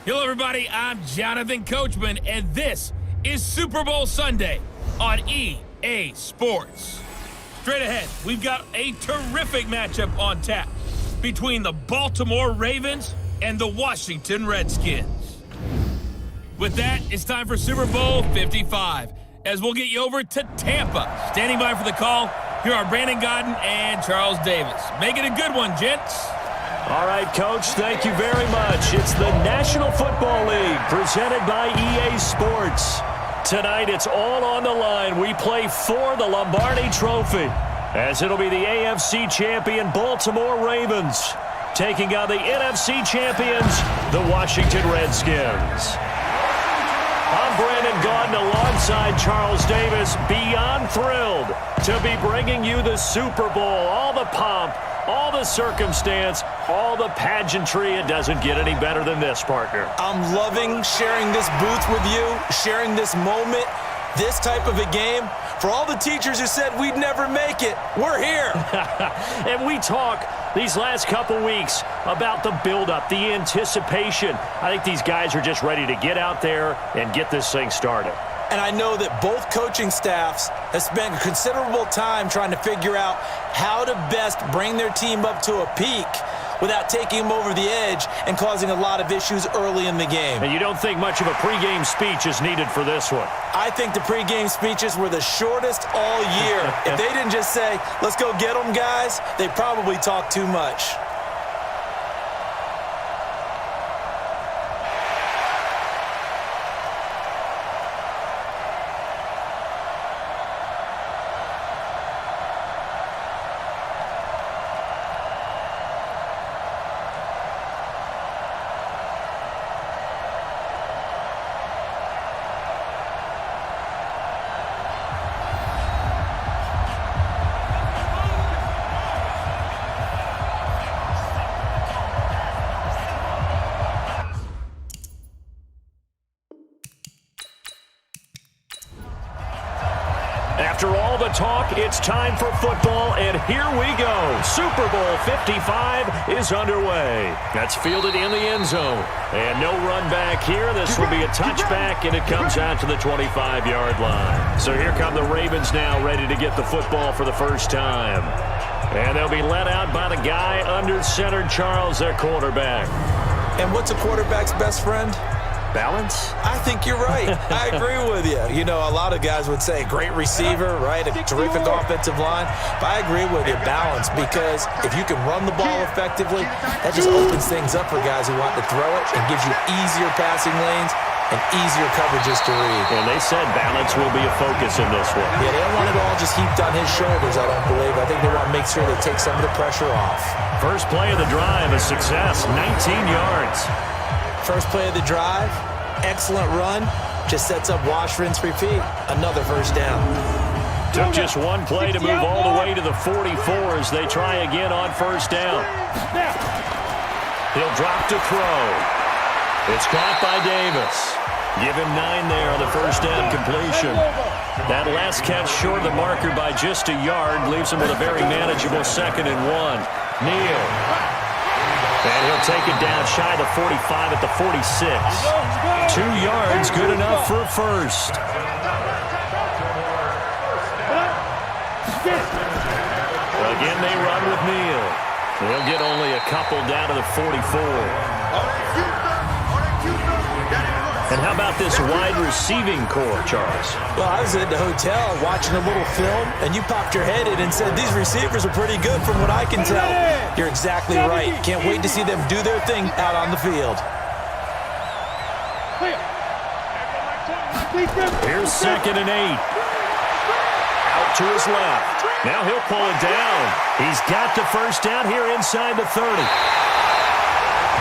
Hello, everybody. I'm Jonathan Coachman, and this is Super Bowl Sunday on EA Sports. Straight ahead, we've got a terrific matchup on tap between the Baltimore Ravens and the Washington Redskins. With that, it's time for Super Bowl 55, as we'll get you over to Tampa. Standing by for the call, here are Brandon Gaudin and Charles Davis. Make it a good one, gents. All right, Coach, thank you very much. It's the National Football League presented by EA Sports. Tonight, it's all on the line. We play for the Lombardi Trophy, as it'll be the AFC champion Baltimore Ravens taking on the NFC champions, the Washington Redskins. I'm Brandon Gaudin alongside Charles Davis, beyond thrilled to be bringing you the Super Bowl, all the pomp, all the circumstance, all the pageantry. It doesn't get any better than this, partner. I'm loving sharing this booth with you, sharing this moment, this type of a game. For all the teachers who said we'd never make it, we're here. And we talk these last couple weeks about the buildup, the anticipation. I think these guys are just ready to get out there and get this thing started. And I know that both coaching staffs have spent considerable time trying to figure out how to best bring their team up to a peak without taking them over the edge and causing a lot of issues early in the game. And you don't think much of a pregame speech is needed for this one? I think the pregame speeches were the shortest all year. If they didn't just say, let's go get them, guys, they probably talked too much. After all the talk, it's time for football, and here we go. Super Bowl 55 is underway. That's fielded in the end zone. And no run back here. This will be a touchback, and it comes out to the 25-yard line. So here come the Ravens now, ready to get the football for the first time. And they'll be let out by the guy under center, Charles, their quarterback. And what's a quarterback's best friend? Balance? I think you're right. I agree with you. You know, a lot of guys would say great receiver, right? A terrific offensive line. But I agree with you, balance, because if you can run the ball effectively, that just opens things up for guys who want to throw it and gives you easier passing lanes and easier coverages to read. And they said balance will be a focus in this one. Yeah, they don't want it all just heaped on his shoulders, I don't believe. I think they want to make sure they take some of the pressure off. First play of the drive, a success, 19 yards. First play of the drive, excellent run, just sets up wash, rinse, repeat. Another first down. Took just one play to move all the way to the 44 as they try again on first down. He'll drop to throw. It's caught by Davis. Give him 9 there on the first down completion. That last catch short of the marker by just a yard leaves him with a very manageable 2nd and 1. Neal. And he'll take it down shy of the 45 at the 46. 2 yards, good enough for a first. Again, they run with Neal. They'll get only a couple down to the 44. And how about this wide receiving core, Charles? Well, I was at the hotel watching a little film, and you popped your head in and said, these receivers are pretty good from what I can tell. You're exactly right. Can't wait to see them do their thing out on the field. Here's 2nd and 8. Out to his left. Now he'll pull it down. He's got the first down here inside the 30.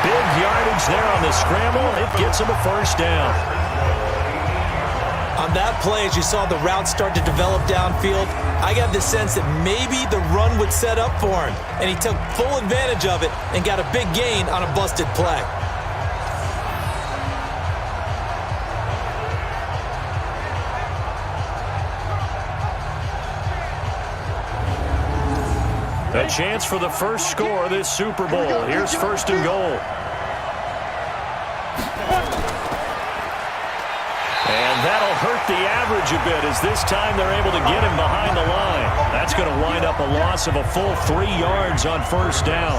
Big yardage there on the scramble. It gets him a first down. On that play, as you saw the route start to develop downfield, I got the sense that maybe the run would set up for him, and he took full advantage of it and got a big gain on a busted play. A chance for the first score of this Super Bowl. Here's 1st and goal. that'll hurt the average a bit as this time they're able to get him behind the line. That's going to wind up a loss of a full 3 yards on first down.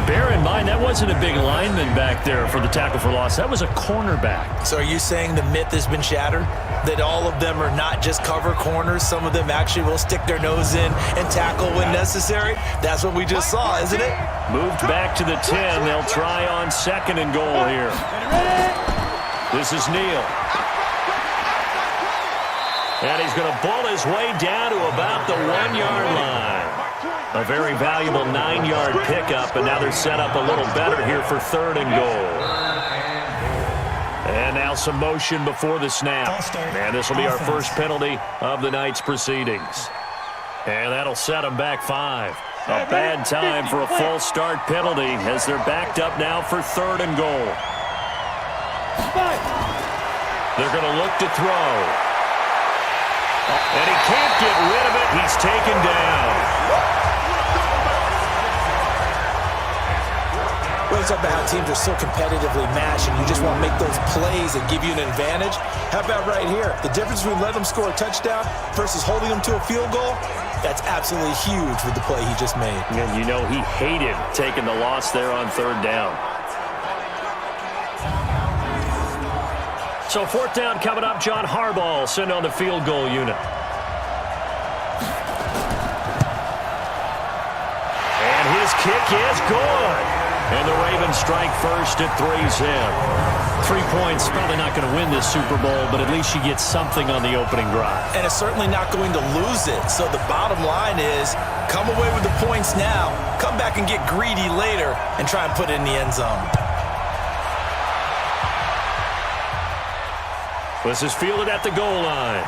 Bear in mind, that wasn't a big lineman back there for the tackle for loss. That was a cornerback. So are you saying the myth has been shattered? That all of them are not just cover corners? Some of them actually will stick their nose in and tackle when necessary? That's what we just saw, isn't it? Moved back to the 10. They'll try on 2nd and goal here. This is Neal. And he's going to bull his way down to about the 1-yard line. A very valuable 9-yard pickup, and now they're set up a little better here for 3rd and goal. And now some motion before the snap. And this will be our first penalty of the night's proceedings. And that'll set them back 5. A bad time for a false start penalty as they're backed up now for 3rd and goal. They're going to look to throw. And he can't get rid of it. He's taken down. Well, you talk about how teams are so competitively matched and you just want to make those plays that give you an advantage. How about right here? The difference between letting them score a touchdown versus holding them to a field goal, that's absolutely huge with the play he just made. And you know he hated taking the loss there on 3rd down. So 4th down coming up. John Harbaugh sent on the field goal unit. And his kick is good. And the Ravens strike first at 3-zip. 3 points, probably not going to win this Super Bowl, but at least you get something on the opening drive. And it's certainly not going to lose it. So the bottom line is, come away with the points now, come back and get greedy later, and try and put it in the end zone. This is fielded at the goal line.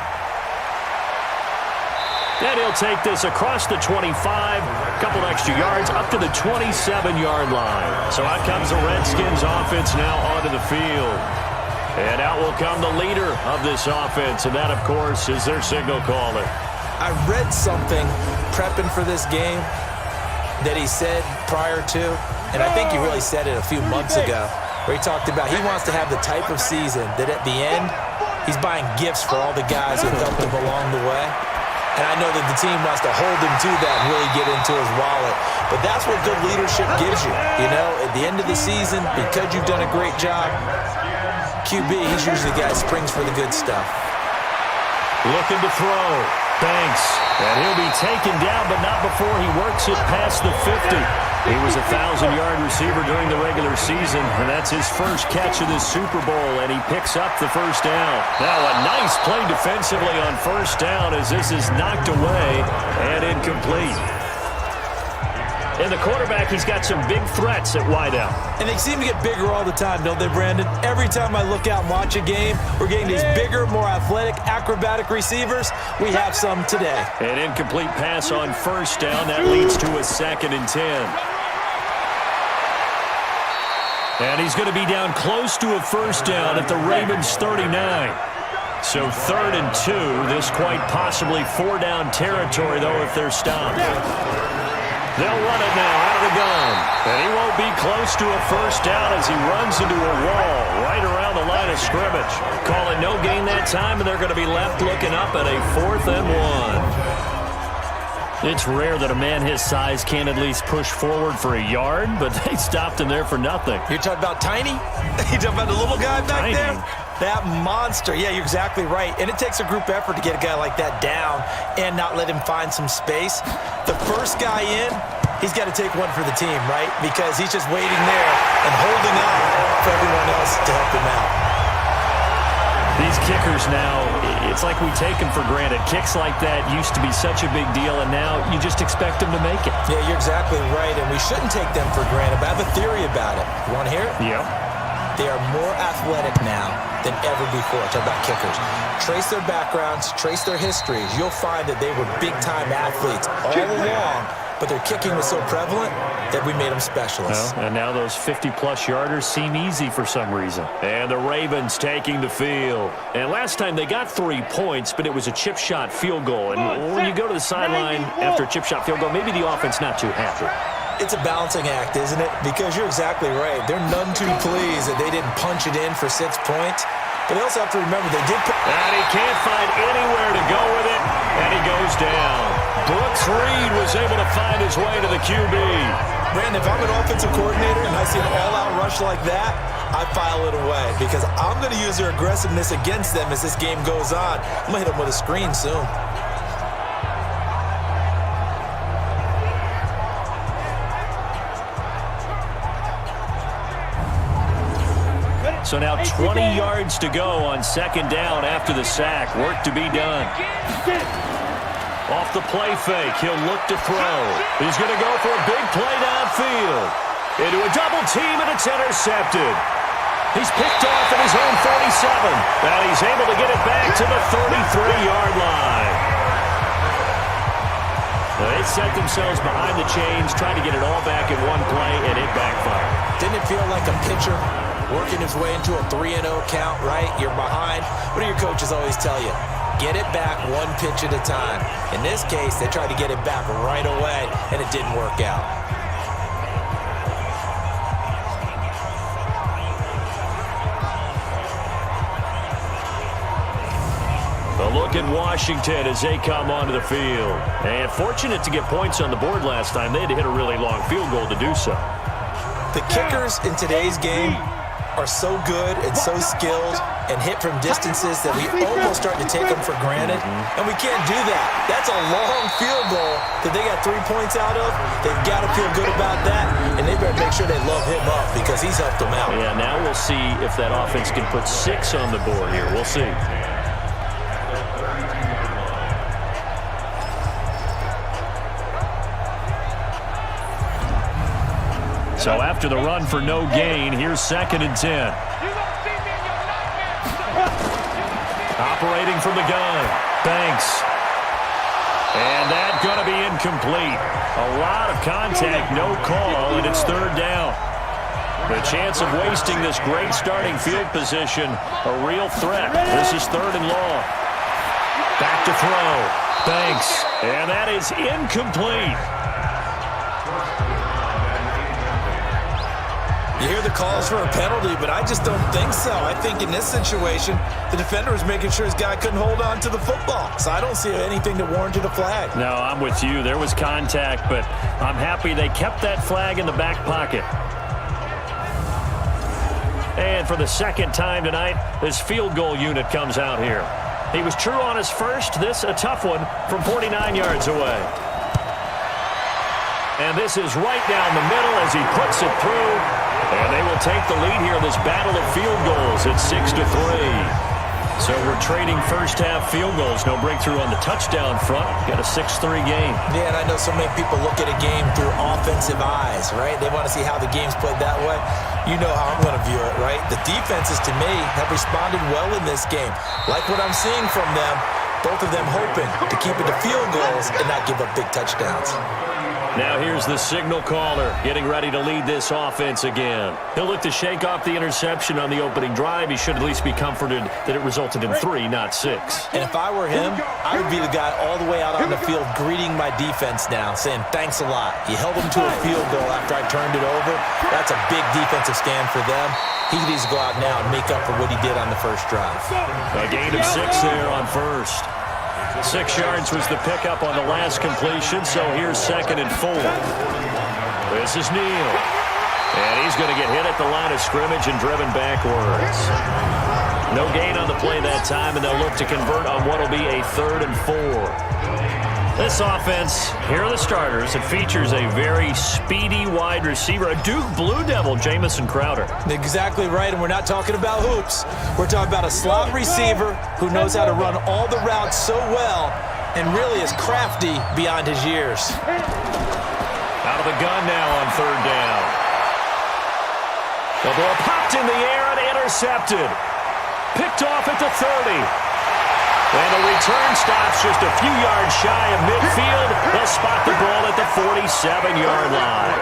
And he'll take this across the 25, a couple extra yards, up to the 27-yard line. So out comes the Redskins offense now onto the field. And out will come the leader of this offense, and that, of course, is their signal caller. I read something prepping for this game that he said prior to, and I think he really said it a few months ago, where he talked about he wants to have the type of season that at the end, he's buying gifts for all the guys who helped him along the way. And I know that the team wants to hold him to that and really get into his wallet. But that's what good leadership gives you. You know, at the end of the season, because you've done a great job, QB, he's usually the guy who springs for the good stuff. Looking to throw. Banks. And he'll be taken down, but not before he works it past the 50. He was a 1,000-yard receiver during the regular season, and that's his first catch of this Super Bowl, and he picks up the first down. Now a nice play defensively on first down as this is knocked away and incomplete. And the quarterback, he's got some big threats at wideout. And they seem to get bigger all the time, don't they, Brandon? Every time I look out and watch a game, we're getting these bigger, more athletic, acrobatic receivers. We have some today. An incomplete pass on first down. That leads to a 2nd and 10. And he's going to be down close to a first down at the Ravens 39. So 3rd and 2. This quite possibly 4-down territory, though, if they're stopped. They'll run it now out of the gun. And he won't be close to a first down as he runs into a wall right around the line of scrimmage. Calling no gain that time, and they're going to be left looking up at a 4th and 1. It's rare that a man his size can't at least push forward for a yard, but they stopped him there for nothing. You're talking about Tiny? You're talking about the little guy back Tiny. there? That monster. Yeah, you're exactly right. And it takes a group effort to get a guy like that down and not let him find some space. The first guy in, he's got to take one for the team, right? Because he's just waiting there and holding on for everyone else to help him out. These kickers now, it's like we take them for granted. Kicks like that used to be such a big deal, and now you just expect them to make it. Yeah, you're exactly right, and we shouldn't take them for granted, but I have a theory about it. You want to hear it? Yeah. They are more athletic now than ever before. Talk about kickers. Trace their backgrounds, trace their histories. You'll find that they were big-time athletes all along, but their kicking was so prevalent that we made them specialists. Well, and now those 50-plus yarders seem easy for some reason. And the Ravens taking the field. And last time they got 3 points, but it was a chip shot field goal. And when you go to the sideline after a chip shot field goal, maybe the offense not too happy. It's a balancing act, isn't it? Because you're exactly right. They're none too pleased that they didn't punch it in for 6 points. But they also have to remember they did. And he can't find anywhere to go with it, and he goes down. Brooks Reed was able to find his way to the QB. Brandon, if I'm an offensive coordinator and I see an all-out rush like that, I file it away because I'm going to use their aggressiveness against them as this game goes on. I'm going to hit them with a screen soon. So now 20 yards to go on second down after the sack. Work to be done. Off the play fake, he'll look to throw. He's going to go for a big play downfield. Into a double team, and it's intercepted. He's picked off at his own 47. And he's able to get it back to the 33-yard line. They set themselves behind the chains, trying to get it all back in one play, and it backfired. Didn't it feel like a pitcher working his way into a 3-0 count, right? You're behind. What do your coaches always tell you? Get it back one pitch at a time. In this case, they tried to get it back right away, and it didn't work out. A look at Washington as they come onto the field. And fortunate to get points on the board last time. They had to hit a really long field goal to do so. The kickers in today's game are so good and so skilled and hit from distances that we almost start to take them for granted. And we can't do that. That's a long field goal that they got 3 points out of. They've got to feel good about that, and they better make sure they love him up because he's helped them out. Yeah, now we'll see if that offense can put 6 on the board here. We'll see. So after the run for no gain, here's 2nd and 10. Operating from the gun, Banks. And that's going to be incomplete. A lot of contact, no call, and it's 3rd down. The chance of wasting this great starting field position, a real threat. This is 3rd and long. Back to throw, Banks. And that is incomplete. You hear the calls for a penalty, but I just don't think so. I think in this situation, the defender was making sure his guy couldn't hold on to the football. So I don't see anything that warranted a flag. No, I'm with you. There was contact, but I'm happy they kept that flag in the back pocket. And for the 2nd time tonight, this field goal unit comes out here. He was true on his first. This a tough one from 49 yards away. And this is right down the middle as he puts it through. And they will take the lead here in this battle of field goals at 6-3. So we're trading first-half field goals. No breakthrough on the touchdown front. Got a 6-3 game. Yeah, and I know so many people look at a game through offensive eyes, right? They want to see how the game's played that way. You know how I'm going to view it, right? The defenses, to me, have responded well in this game. Like what I'm seeing from them, both of them hoping to keep it to field goals and not give up big touchdowns. Now here's the signal caller getting ready to lead this offense again. He'll look to shake off the interception on the opening drive. He should at least be comforted that it resulted in 3, not 6. And if I were him, I would be the guy all the way out on the field greeting my defense now, saying thanks a lot. You held them to a field goal after I turned it over. That's a big defensive stand for them. He needs to go out now and make up for what he did on the first drive. A gain of 6 there on first. 6 yards was the pickup on the last completion, so here's 2nd and 4. This is Neal. And he's going to get hit at the line of scrimmage and driven backwards. No gain on the play that time, and they'll look to convert on what will be a 3rd and 4. This offense, here are the starters. It features a very speedy wide receiver, a Duke Blue Devil, Jamison Crowder. Exactly right, and we're not talking about hoops. We're talking about a slot receiver who knows how to run all the routes so well and really is crafty beyond his years. Out of the gun now on 3rd down. The ball popped in the air and intercepted. Picked off at the 30. And the return stops just a few yards shy of midfield. They'll spot the ball at the 47-yard line.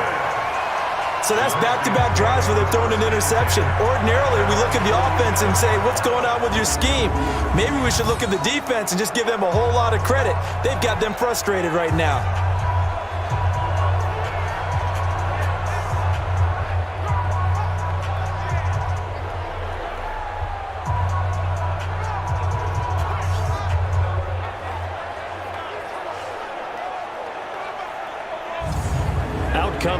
So that's back-to-back drives where they've thrown an interception. Ordinarily, we look at the offense and say, what's going on with your scheme? Maybe we should look at the defense and just give them a whole lot of credit. They've got them frustrated right now.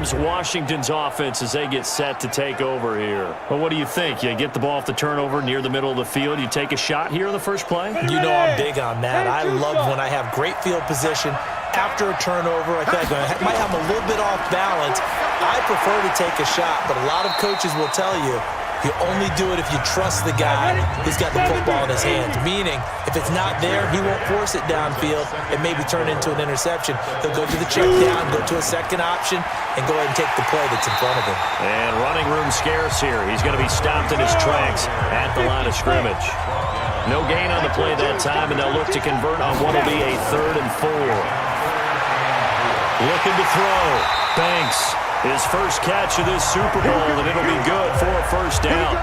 comes Washington's offense as they get set to take over here. Well, what do you think? You get the ball off the turnover near the middle of the field. You take a shot here in the first play? You know I'm big on that. I love when I have great field position after a turnover. I think I might have a little bit off balance. I prefer to take a shot, but a lot of coaches will tell you you only do it if you trust the guy who's got the football in his hands. Meaning, if it's not there, he won't force it downfield and maybe turn into an interception. He'll go to the check down, go to a second option, and go ahead and take the play that's in front of him. And running room scarce here. He's going to be stopped in his tracks at the line of scrimmage. No gain on the play that time, and they'll look to convert on what will be a 3rd and 4. Looking to throw. Banks. His first catch of this Super Bowl, and it'll be good for a first down.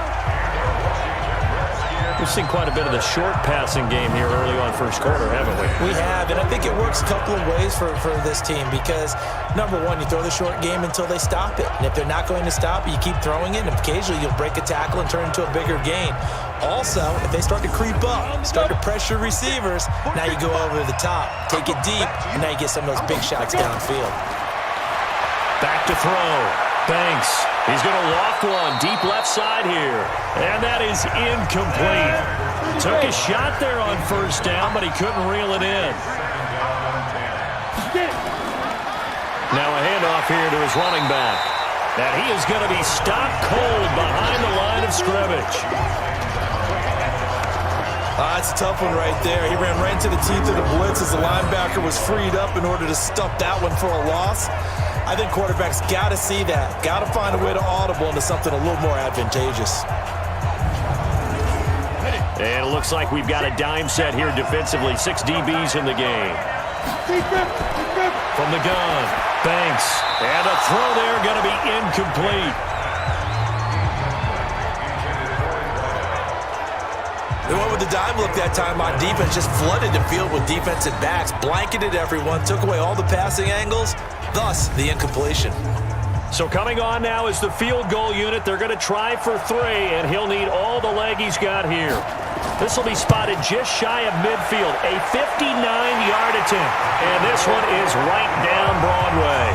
We've seen quite a bit of the short passing game here early on first quarter, haven't we? We have, and I think it works a couple of ways for this team because, number one, you throw the short game until they stop it. And if they're not going to stop it, you keep throwing it, and occasionally you'll break a tackle and turn into a bigger gain. Also, if they start to creep up, start to pressure receivers, now you go over the top, take it deep, and now you get some of those big shots downfield. Back to throw. Banks. He's going to loft one deep left side here. And that is incomplete. Took a shot there on first down, but he couldn't reel it in. Now a handoff here to his running back. And he is going to be stopped cold behind the line of scrimmage. That's a tough one right there. He ran right into the teeth of the blitz as the linebacker was freed up in order to stuff that one for a loss. I think quarterbacks got to see that. Got to find a way to audible into something a little more advantageous. And it looks like we've got a dime set here defensively. 6 DBs in the game. From the gun, Banks. And a throw there going to be incomplete. They went with the dime look that time on defense. Just flooded the field with defensive backs. Blanketed everyone. Took away all the passing angles. Thus, the incompletion. So coming on now is the field goal unit. They're going to try for 3, and he'll need all the leg he's got here. This will be spotted just shy of midfield. A 59-yard attempt. And this one is right down Broadway.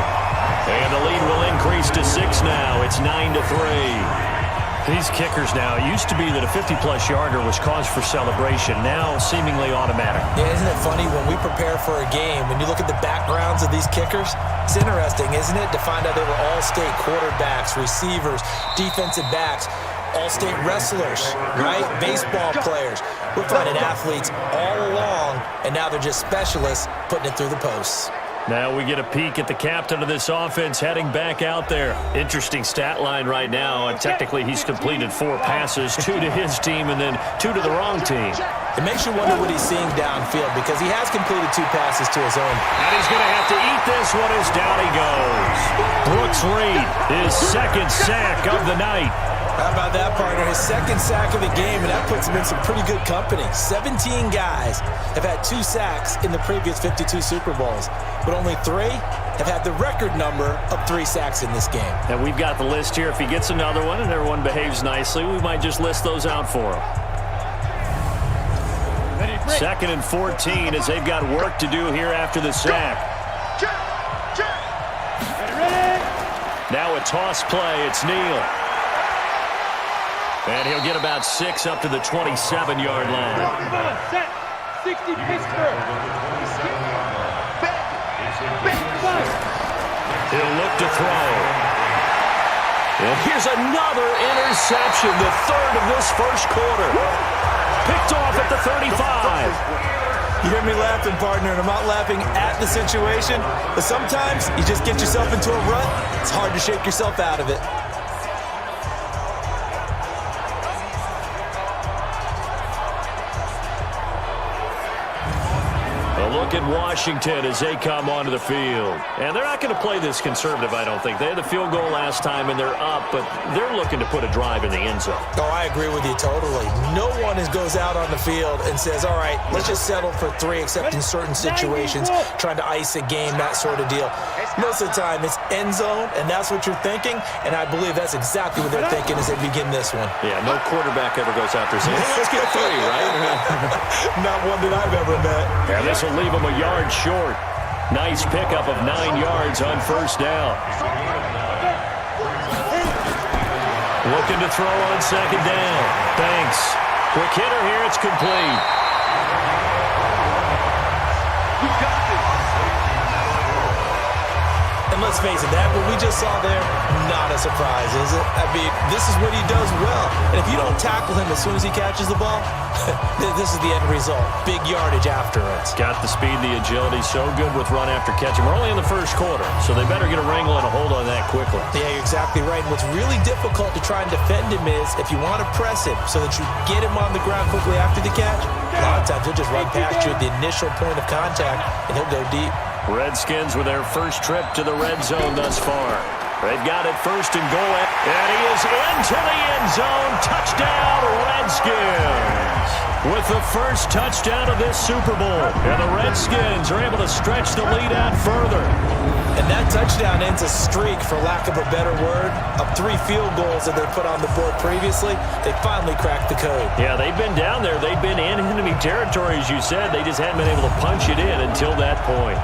And the lead will increase to 6 now. It's 9-3. These kickers now, it used to be that a 50-plus yarder was cause for celebration. Now, seemingly automatic. Yeah, isn't it funny when we prepare for a game, when you look at the backgrounds of these kickers, it's interesting, isn't it, to find out they were all-state quarterbacks, receivers, defensive backs, all-state wrestlers, right? Baseball players. We're finding athletes all along, and now they're just specialists putting it through the posts. Now we get a peek at the captain of this offense heading back out there. Interesting stat line right now. Technically, he's completed 4 passes, 2 to his team and then 2 to the wrong team. It makes you wonder what he's seeing downfield because he has completed 2 passes to his own. And he's going to have to eat this one as down he goes. Brooks Reed, his 2nd sack of the night. How about that, partner? His 2nd sack of the game, and that puts him in some pretty good company. 17 guys have had 2 sacks in the previous 52 Super Bowls, but only 3 have had the record number of 3 sacks in this game. And we've got the list here. If he gets another one and everyone behaves nicely, we might just list those out for him. 2nd and 14 as they've got work to do here after the sack. Now a toss play. It's Neal. And he'll get about 6 up to the 27-yard line. Set. 60 Pittsburgh. He'll look to throw. And here's another interception, the 3rd of this first quarter. Picked off at the 35. You hear me laughing, partner, and I'm not laughing at the situation, but sometimes you just get yourself into a rut. It's hard to shake yourself out of it. Look at Washington as they come onto the field. And they're not going to play this conservative, I don't think. They had the field goal last time, and they're up, but they're looking to put a drive in the end zone. Oh, I agree with you totally. No one goes out on the field and says, all right, let's just settle for 3, except in certain situations, trying to ice a game, that sort of deal. Most of the time, it's end zone, and that's what you're thinking, and I believe that's exactly what they're thinking as they begin this one. Yeah, no quarterback ever goes out there saying, hey, let's get 3, right? Not one that I've ever met. Yeah, this will leave them a yard short. Nice pickup of 9 yards on first down. Looking to throw on second down. Banks. Quick hitter here. It's complete. And let's face it, that what we just saw there, not a surprise, is it? I mean, this is what he does well. And if you don't tackle him as soon as he catches the ball, this is the end result. Big yardage after it. Got the speed, the agility, so good with run after catch. We're only in the first quarter, so they better get a wrangle and a hold on that quickly. Yeah, you're exactly right. And what's really difficult to try and defend him is if you want to press him so that you get him on the ground quickly after the catch, a lot of times he'll just run past you at the initial point of contact, and he'll go deep. Redskins with their first trip to the red zone thus far. They've got it first and goal, and he is into the end zone. Touchdown, Redskins! With the first touchdown of this Super Bowl, and the Redskins are able to stretch the lead out further. And that touchdown ends a streak, for lack of a better word, of 3 field goals that they put on the board previously. They finally cracked the code. Yeah, they've been down there. They've been in enemy territory, as you said. They just hadn't been able to punch it in until that point.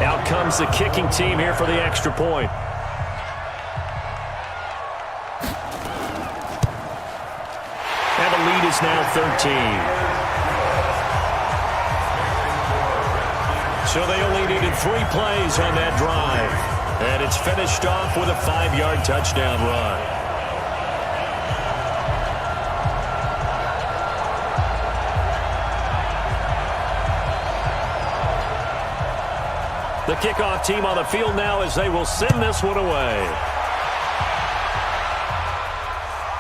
Out comes the kicking team here for the extra point. And the lead is now 13. So they only needed 3 plays on that drive. And it's finished off with a 5-yard touchdown run. The kickoff team on the field now as they will send this one away.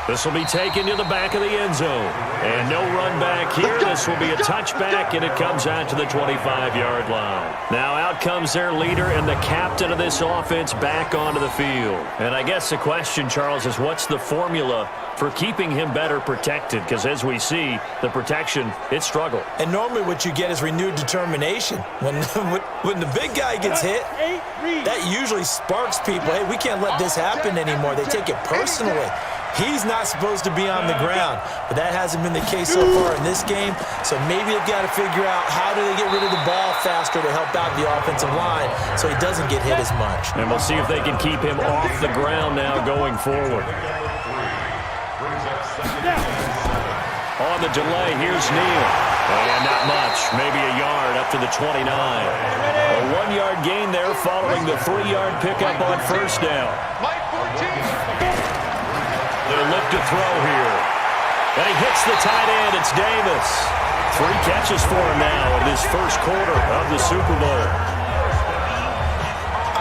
This will be taken to the back of the end zone. And no run back here. This will be a touchback, and it comes out to the 25-yard line. Now out comes their leader and the captain of this offense back onto the field. And I guess the question, Charles, is what's the formula for keeping him better protected? Because as we see, the protection, it struggled. And normally what you get is renewed determination. When the big guy gets hit, that usually sparks people. Hey, we can't let this happen anymore. They take it personally. He's not supposed to be on the ground, but that hasn't been the case so far in this game. So maybe they've got to figure out how do they get rid of the ball faster to help out the offensive line so he doesn't get hit as much. And we'll see if they can keep him off the ground now going forward. On the delay, here's Neal. And not much, maybe a yard up to the 29. A 1-yard gain there following the 3-yard pickup on first down. They'll look to throw here. And he hits the tight end. It's Davis. 3 catches for him now in this first quarter of the Super Bowl.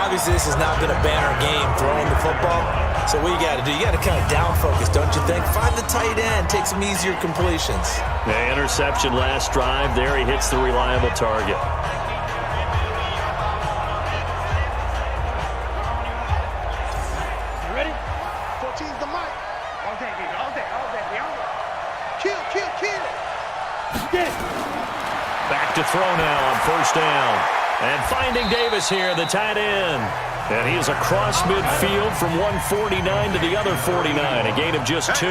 Obviously, this has not been a banner game throwing the football. So what you got to do, you got to kind of down focus, don't you think? Find the tight end, take some easier completions. The interception last drive. There he hits the reliable target. Back to throw now on first down. And finding Davis here, the tight end. And he is across midfield from 149 to the other 49, a gain of just 2.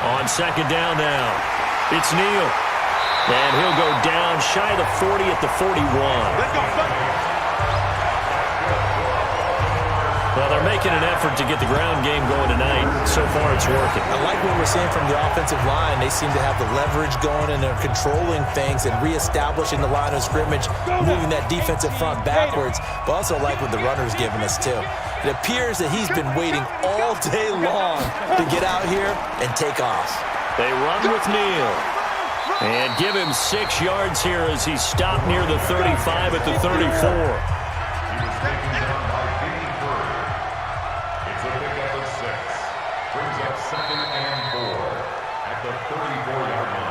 On second down now, it's Neal. And he'll go down shy of the 40 at the 41. Well, they're making an effort to get the ground game going tonight. So far, it's working. I like what we're seeing from the offensive line. They seem to have the leverage going, and they're controlling things and reestablishing the line of scrimmage, moving that defensive front backwards. But also like what the runner's giving us, too. It appears that he's been waiting all day long to get out here and take off. They run with Neal. And give him 6 yards here as he stopped near the 35 at the 34.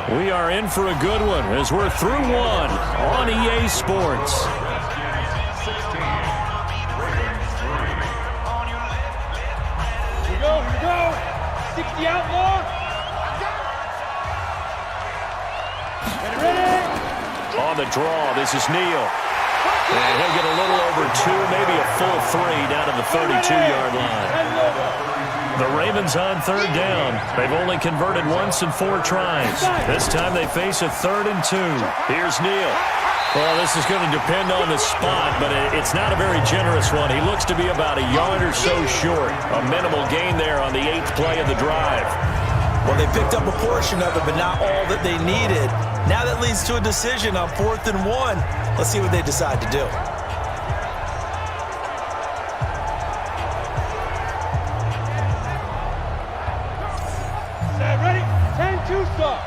We are in for a good one as we're through one on EA Sports. Here we go. 60 outlaw. Ready. On the draw, this is Neal. And he'll get a little over 2, maybe a full 3 down to the 32-yard line. The Ravens on third down. They've only converted once in 4 tries. This time they face a 3rd and 2. Here's Neal. Well, this is going to depend on the spot, but it's not a very generous one. He looks to be about a yard or so short. A minimal gain there on the 8th play of the drive. Well, they picked up a portion of it, but not all that they needed. Now that leads to a decision on 4th and 1. Let's see what they decide to do. Ready? 10-2 start.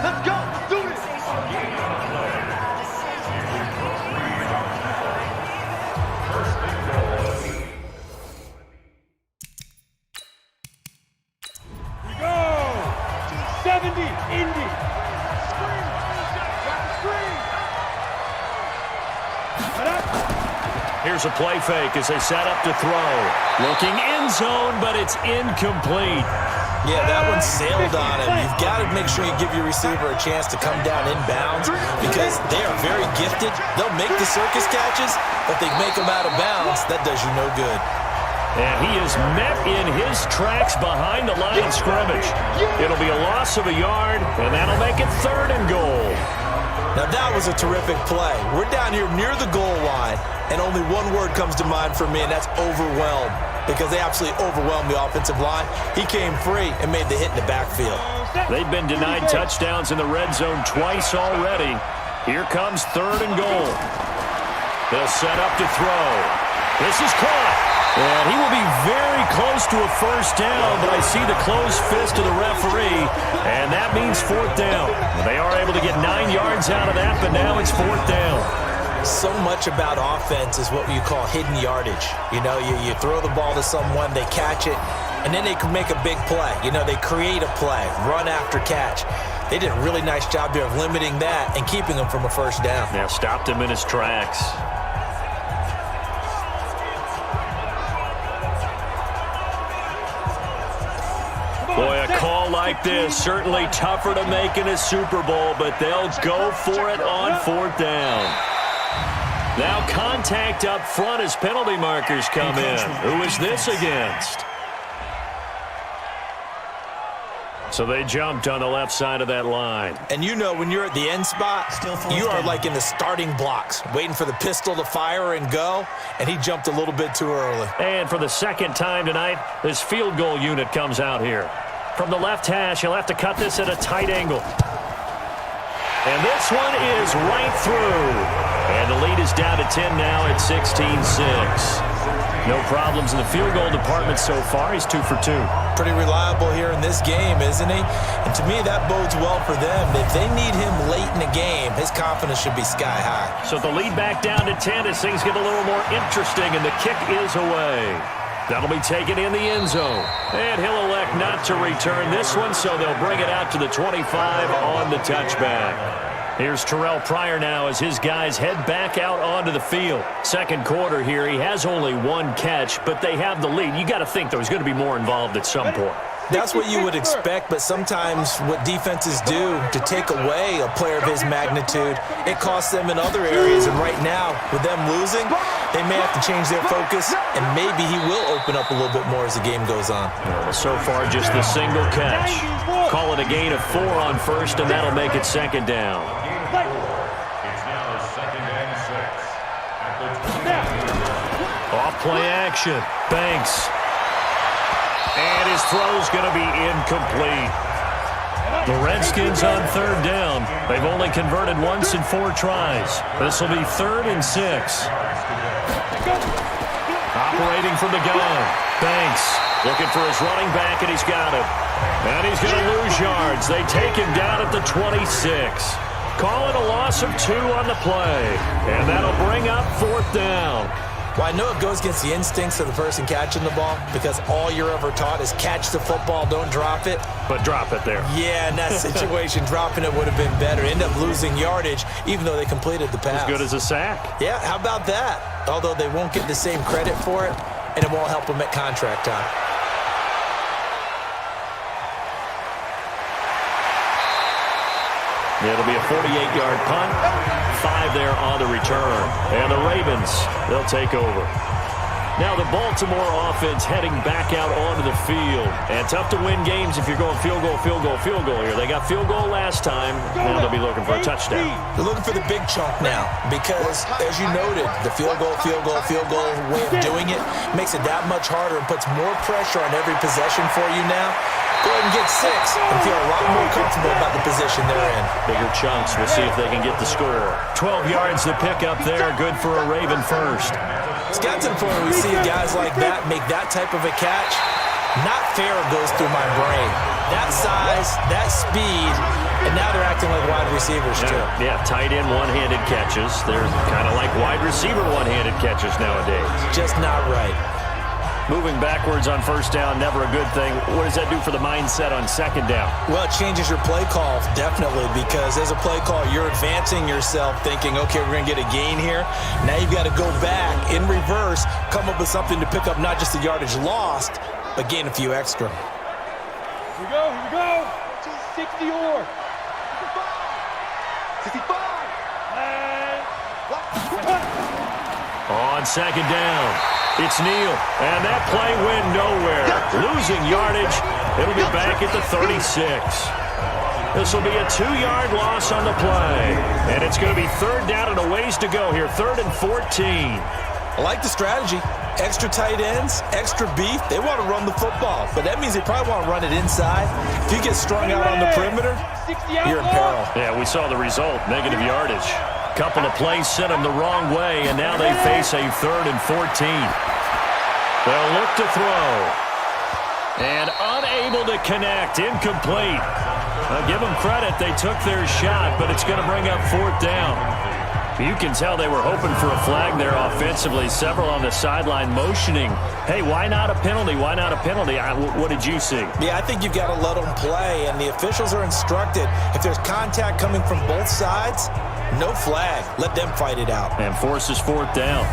Let's go. Do this. We go. 70, Indy. Screen. Screen. Here's a play fake as they set up to throw. Looking end zone, but it's incomplete. Yeah, that one sailed on him. You've got to make sure you give your receiver a chance to come down inbounds because they are very gifted. They'll make the circus catches, but they make them out of bounds. That does you no good. And he is met in his tracks behind the line of scrimmage. It'll be a loss of a yard, and that'll make it 3rd and goal. Now, that was a terrific play. We're down here near the goal line, and only one word comes to mind for me, and that's overwhelmed. Because they absolutely overwhelmed the offensive line. He came free and made the hit in the backfield. They've been denied touchdowns in the red zone twice already. Here comes 3rd and goal. They'll set up to throw. This is caught. And he will be very close to a first down, but I see the closed fist of the referee, and that means 4th down. They are able to get 9 yards out of that, but now it's 4th down. So much about offense is what you call hidden yardage. You know, you throw the ball to someone, they catch it, and then they can make a big play. You know, they create a play, run after catch. They did a really nice job there of limiting that and keeping him from a first down. Now stopped him in his tracks. Boy, a call like this, certainly tougher to make in a Super Bowl, but they'll go for it on 4th down. Now contact up front as penalty markers come in. Who is this against? So they jumped on the left side of that line. And you know when you're at the end spot, you are like in the starting blocks, waiting for the pistol to fire and go, and he jumped a little bit too early. And for the 2nd time tonight, this field goal unit comes out here. From the left hash, he'll have to cut this at a tight angle. And this one is right through. And the lead is down to 10 now at 16-6. No problems in the field goal department so far. He's 2 for 2. Pretty reliable here in this game, isn't he? And to me, that bodes well for them. If they need him late in the game, his confidence should be sky high. So the lead back down to 10 as things get a little more interesting, and the kick is away. That'll be taken in the end zone. And he'll elect not to return this one, so they'll bring it out to the 25 on the touchback. Here's Terrell Pryor now as his guys head back out onto the field. 2nd quarter here. He has only 1 catch, but they have the lead. You got to think there's going to be more involved at some point. That's what you would expect, but sometimes what defenses do to take away a player of his magnitude, it costs them in other areas. And right now, with them losing, they may have to change their focus, and maybe he will open up a little bit more as the game goes on. So far, just the single catch. Call it a gain of 4 on 1st, and that'll make it 2nd down. It's now 2nd and 6. Off play action. Banks. And his throw's going to be incomplete. The Redskins on 3rd down. They've only converted once in 4 tries. This will be 3rd and 6. Operating from the gun. Banks looking for his running back, and he's got it. And he's going to lose yards. They take him down at the 26. calling a loss of 2 on the play. And that'll bring up 4th down. Well, I know it goes against the instincts of the person catching the ball because all you're ever taught is catch the football, don't drop it. But drop it there. Yeah, in that situation, dropping it would have been better. End up losing yardage, even though they completed the pass. As good as a sack. Yeah, how about that? Although they won't get the same credit for it, and it won't help them at contract time. It'll be a 48-yard punt. 5 there on the return. And the Ravens, they'll take over. Now the Baltimore offense heading back out onto the field. And tough to win games if you're going field goal here. They got field goal last time. Now they'll be looking for a touchdown. They're looking for the big chunk now because, as you noted, the field goal way of doing it makes it that much harder and puts more pressure on every possession for you now. Go ahead and get 6 and feel a lot more comfortable about the position they're in. Bigger chunks. We'll see if they can get the score. 12 yards to pick up there. Good for a Raven first. It's got to the point where we see guys like that make that type of a catch. Not fair goes through my brain. That size, that speed, and now they're acting like wide receivers too. Yeah, tight end one-handed catches. They're kind of like wide receiver one-handed catches nowadays. Just not right. Moving backwards on first down, never a good thing. What does that do for the mindset on second down? Well, it changes your play call, definitely, because as a play call, you're advancing yourself thinking, okay, we're going to get a gain here. Now you've got to go back in reverse, come up with something to pick up not just the yardage lost, but gain a few extra. Here we go. 60 or 65. On second down, it's Neal, and that play went nowhere. Losing yardage, it'll be back at the 36. This will be a 2-yard loss on the play, and it's going to be 3rd down and a ways to go here, 3rd and 14. I like the strategy. Extra tight ends, extra beef. They want to run the football, but that means they probably want to run it inside. If you get strung out on the perimeter, you're in peril. Yeah, we saw the result, negative yardage. Couple of plays sent them the wrong way, and now they face a 3rd and 14. They'll look to throw. And unable to connect, incomplete. I'll give them credit, they took their shot, but it's going to bring up 4th down. You can tell they were hoping for a flag there offensively. Several on the sideline motioning. Hey, why not a penalty? Why not a penalty? What did you see? Yeah, I think you've got to let them play, and the officials are instructed. If there's contact coming from both sides, no flag. Let them fight it out. And forces 4th down.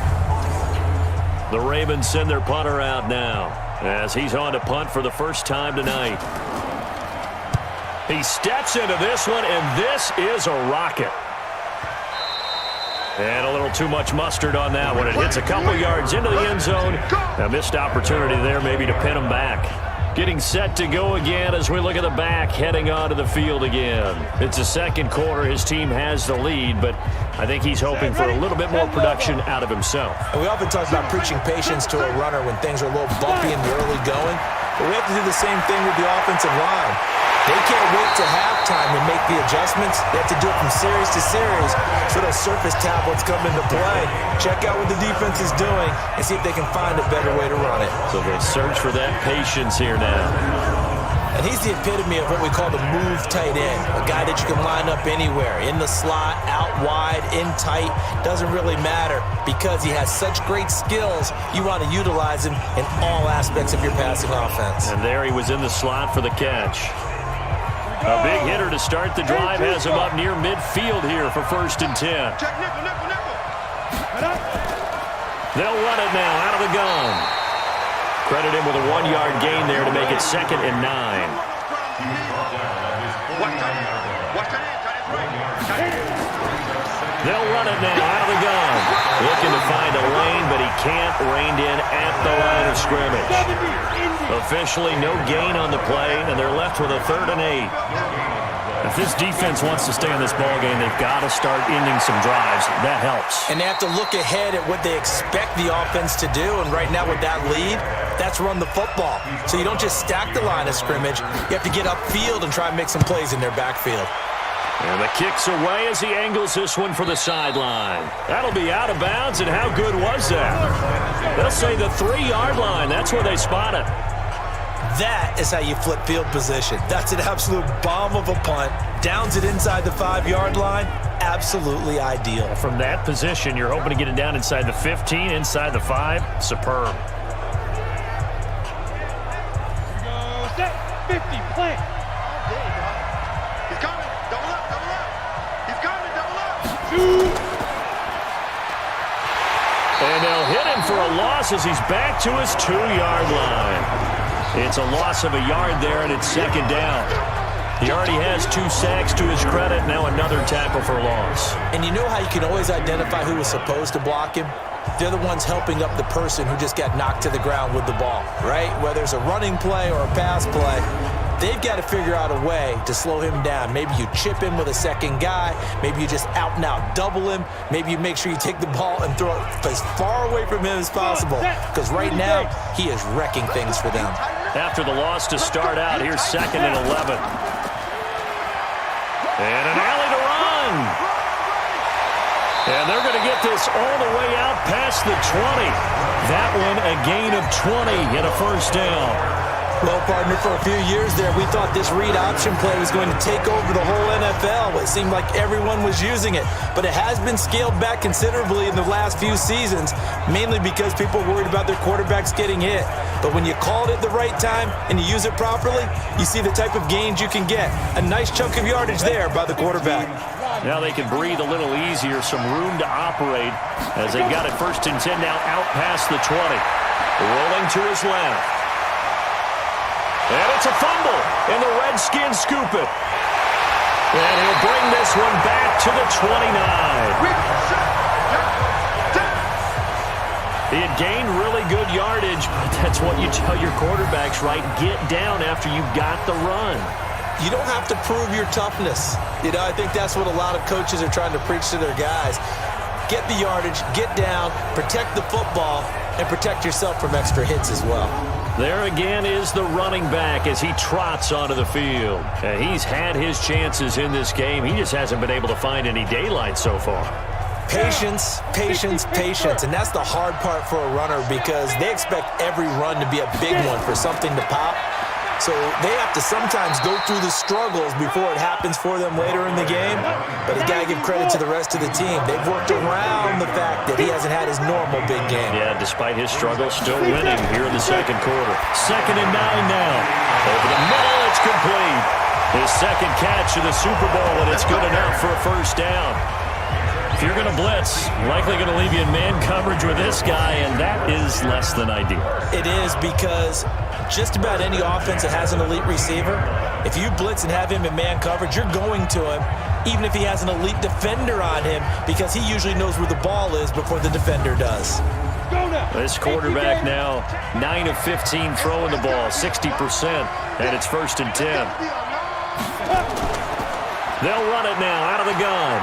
The Ravens send their punter out now as he's on to punt for the first time tonight. He steps into this one, and this is a rocket. And a little too much mustard on that one. It hits a couple yards into the end zone. A missed opportunity there maybe to pin him back. Getting set to go again as we look at the back heading onto the field again. It's the second quarter. His team has the lead, but I think he's hoping for a little bit more production out of himself. And we often talk about preaching patience to a runner when things are a little bumpy in the early going, but we have to do the same thing with the offensive line. They can't wait to halftime to make the adjustments. They have to do it from series to series so those surface tablets come into play. Check out what the defense is doing and see if they can find a better way to run it. So they search for that patience here now. And he's the epitome of what we call the move tight end, a guy that you can line up anywhere, in the slot, out wide, in tight, doesn't really matter because he has such great skills, you want to utilize him in all aspects of your passing offense. And there he was in the slot for the catch. A big hitter to start the drive has him up near midfield here for 1st and 10. They'll run it now out of the gun. Credit him with a 1-yard gain there to make it 2nd and 9. They'll run it now out of the gun. Looking to find a lane, but he can't. Reined in at the line of scrimmage. Officially no gain on the play, and they're left with a 3rd and 8. If this defense wants to stay in this ballgame, they've got to start ending some drives. That helps. And they have to look ahead at what they expect the offense to do, and right now with that lead, that's run the football. So you don't just stack the line of scrimmage. You have to get upfield and try and make some plays in their backfield. And the kick's away as he angles this one for the sideline. That'll be out of bounds, and how good was that? They'll say the 3-yard line. That's where they spot it. That is how you flip field position. That's an absolute bomb of a punt. Downs it inside the 5-yard line. Absolutely ideal. From that position, you're hoping to get it down inside the 15, inside the 5. Superb. Go set. 50. Plant. There you go. He's coming. Double up. Double up. He's coming. Double up. Shoot. And they'll hit him for a loss as he's back to his 2-yard line. It's a loss of a yard there, and it's second down. He already has 2 sacks to his credit. Now another tackle for loss. And you know how you can always identify who was supposed to block him? They're the ones helping up the person who just got knocked to the ground with the ball, right? Whether it's a running play or a pass play, they've got to figure out a way to slow him down. Maybe you chip him with a second guy. Maybe you just out and out double him. Maybe you make sure you take the ball and throw it as far away from him as possible. Because right now, he is wrecking things for them. After the loss to start out, here's 2nd and 11. And an alley to run. And they're going to get this all the way out past the 20. That one a gain of 20 and a first down. Well, partner, for a few years there, we thought this read option play was going to take over the whole NFL. It seemed like everyone was using it. But it has been scaled back considerably in the last few seasons, mainly because people are worried about their quarterbacks getting hit. But when you call it at the right time and you use it properly, you see the type of gains you can get. A nice chunk of yardage there by the quarterback. Now they can breathe a little easier, some room to operate as they got it 1st and 10 now out past the 20. Rolling to his left. And it's a fumble, and the Redskins scoop it. And he'll bring this one back to the 29. He had gained really good yardage, but that's what you tell your quarterbacks, right? Get down after you've got the run. You don't have to prove your toughness. You know, I think that's what a lot of coaches are trying to preach to their guys. Get the yardage, get down, protect the football, and protect yourself from extra hits as well. There again is the running back as he trots onto the field. He's had his chances in this game. He just hasn't been able to find any daylight so far. Patience, patience, patience. And that's the hard part for a runner because they expect every run to be a big one for something to pop. So they have to sometimes go through the struggles before it happens for them later in the game. But you got to give credit to the rest of the team. They've worked around the fact that he hasn't had his normal big game. Yeah, despite his struggles, still winning here in the second quarter. 2nd and 9 now. Over the middle, it's complete. His second catch in the Super Bowl, and it's good enough for a first down. If you're going to blitz, likely going to leave you in man coverage with this guy, and that is less than ideal. It is because just about any offense that has an elite receiver, if you blitz and have him in man coverage, you're going to him, even if he has an elite defender on him, because he usually knows where the ball is before the defender does. This quarterback now 9 of 15 throwing the ball, 60%, and it's 1st and 10. They'll run it now out of the gun.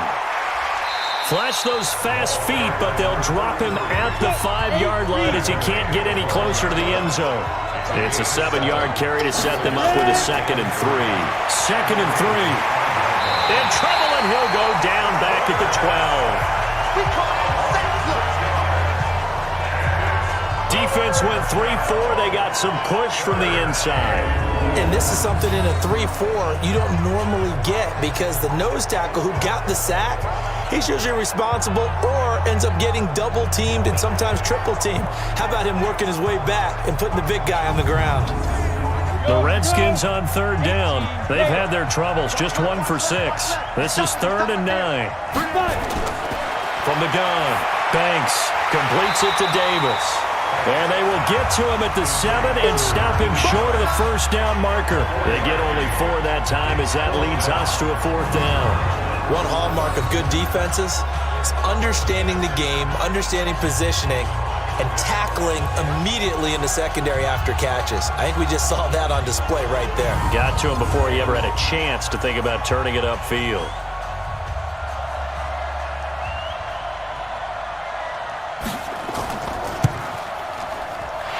Flash those fast feet, but they'll drop him at the 5-yard line as he can't get any closer to the end zone. It's a 7-yard carry to set them up with a 2nd and 3. 2nd and 3. In trouble, and he'll go down back at the 12. Defense went 3-4. They got some push from the inside. And this is something in a 3-4 you don't normally get because the nose tackle who got the sack, he's usually responsible or ends up getting double-teamed and sometimes triple-teamed. How about him working his way back and putting the big guy on the ground? The Redskins on 3rd down. They've had their troubles, just 1 for 6. This is 3rd and 9. From the gun, Banks completes it to Davis. And they will get to him at the 7 and stop him short of the first down marker. They get only 4 that time as that leads us to a 4th down. One hallmark of good defenses is understanding the game, understanding positioning, and tackling immediately in the secondary after catches. I think we just saw that on display right there. Got to him before he ever had a chance to think about turning it upfield.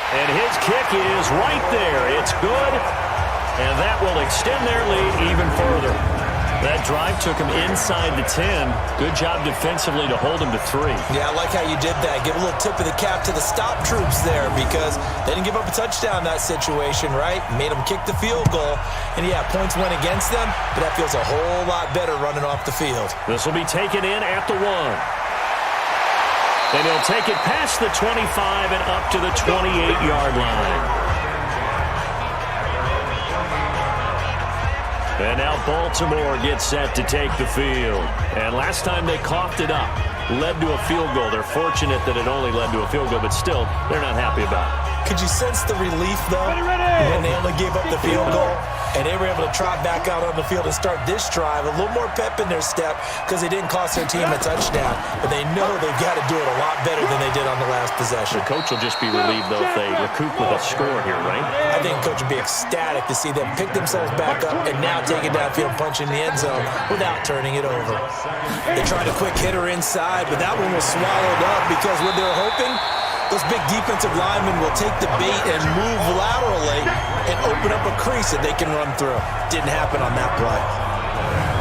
And his kick is right there. It's good, and that will extend their lead even further. That drive took him inside the 10. Good job defensively to hold him to 3. Yeah, I like how you did that. Give a little tip of the cap to the stop troops there because they didn't give up a touchdown in that situation, right? Made them kick the field goal. And, yeah, points went against them, but that feels a whole lot better running off the field. This will be taken in at the 1. And he'll take it past the 25 and up to the 28-yard line. And now Baltimore gets set to take the field. And last time they coughed it up, led to a field goal. They're fortunate that it only led to a field goal, but still, they're not happy about it. Could you sense the relief, though, when they only gave up the field goal? And they were able to trot back out on the field and start this drive. A little more pep in their step because they didn't cost their team a touchdown. But they know they've got to do it a lot better than they did on the last possession. The coach will just be relieved, though, if they recoup with a score here, right? I think the coach would be ecstatic to see them pick themselves back up and now take it downfield, punch in the end zone without turning it over. They tried a quick hitter inside, but that one was swallowed up because what they were hoping, those big defensive linemen will take the bait and move laterally and open up a crease that they can run through. Didn't happen on that play.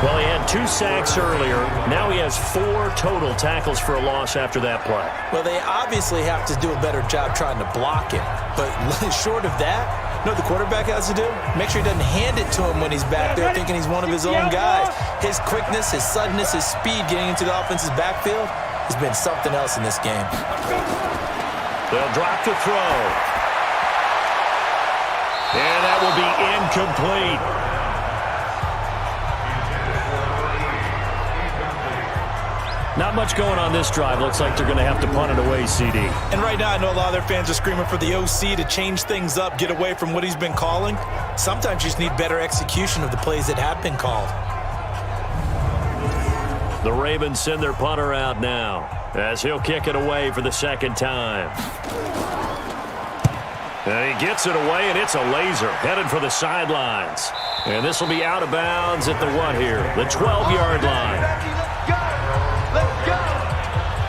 Well, he had 2 sacks earlier. Now he has 4 total tackles for a loss after that play. Well, they obviously have to do a better job trying to block it. But short of that, you know what the quarterback has to do? Make sure he doesn't hand it to him when he's back there thinking he's one of his own guys. His quickness, his suddenness, his speed getting into the offense's backfield has been something else in this game. They'll drop the throw. And that will be incomplete. Not much going on this drive. Looks like they're going to have to punt it away, CD. And right now, I know a lot of their fans are screaming for the OC to change things up, get away from what he's been calling. Sometimes you just need better execution of the plays that have been called. The Ravens send their punter out now as he'll kick it away for the second time. And he gets it away, and it's a laser headed for the sidelines. And this will be out of bounds at the what here? The 12-yard line.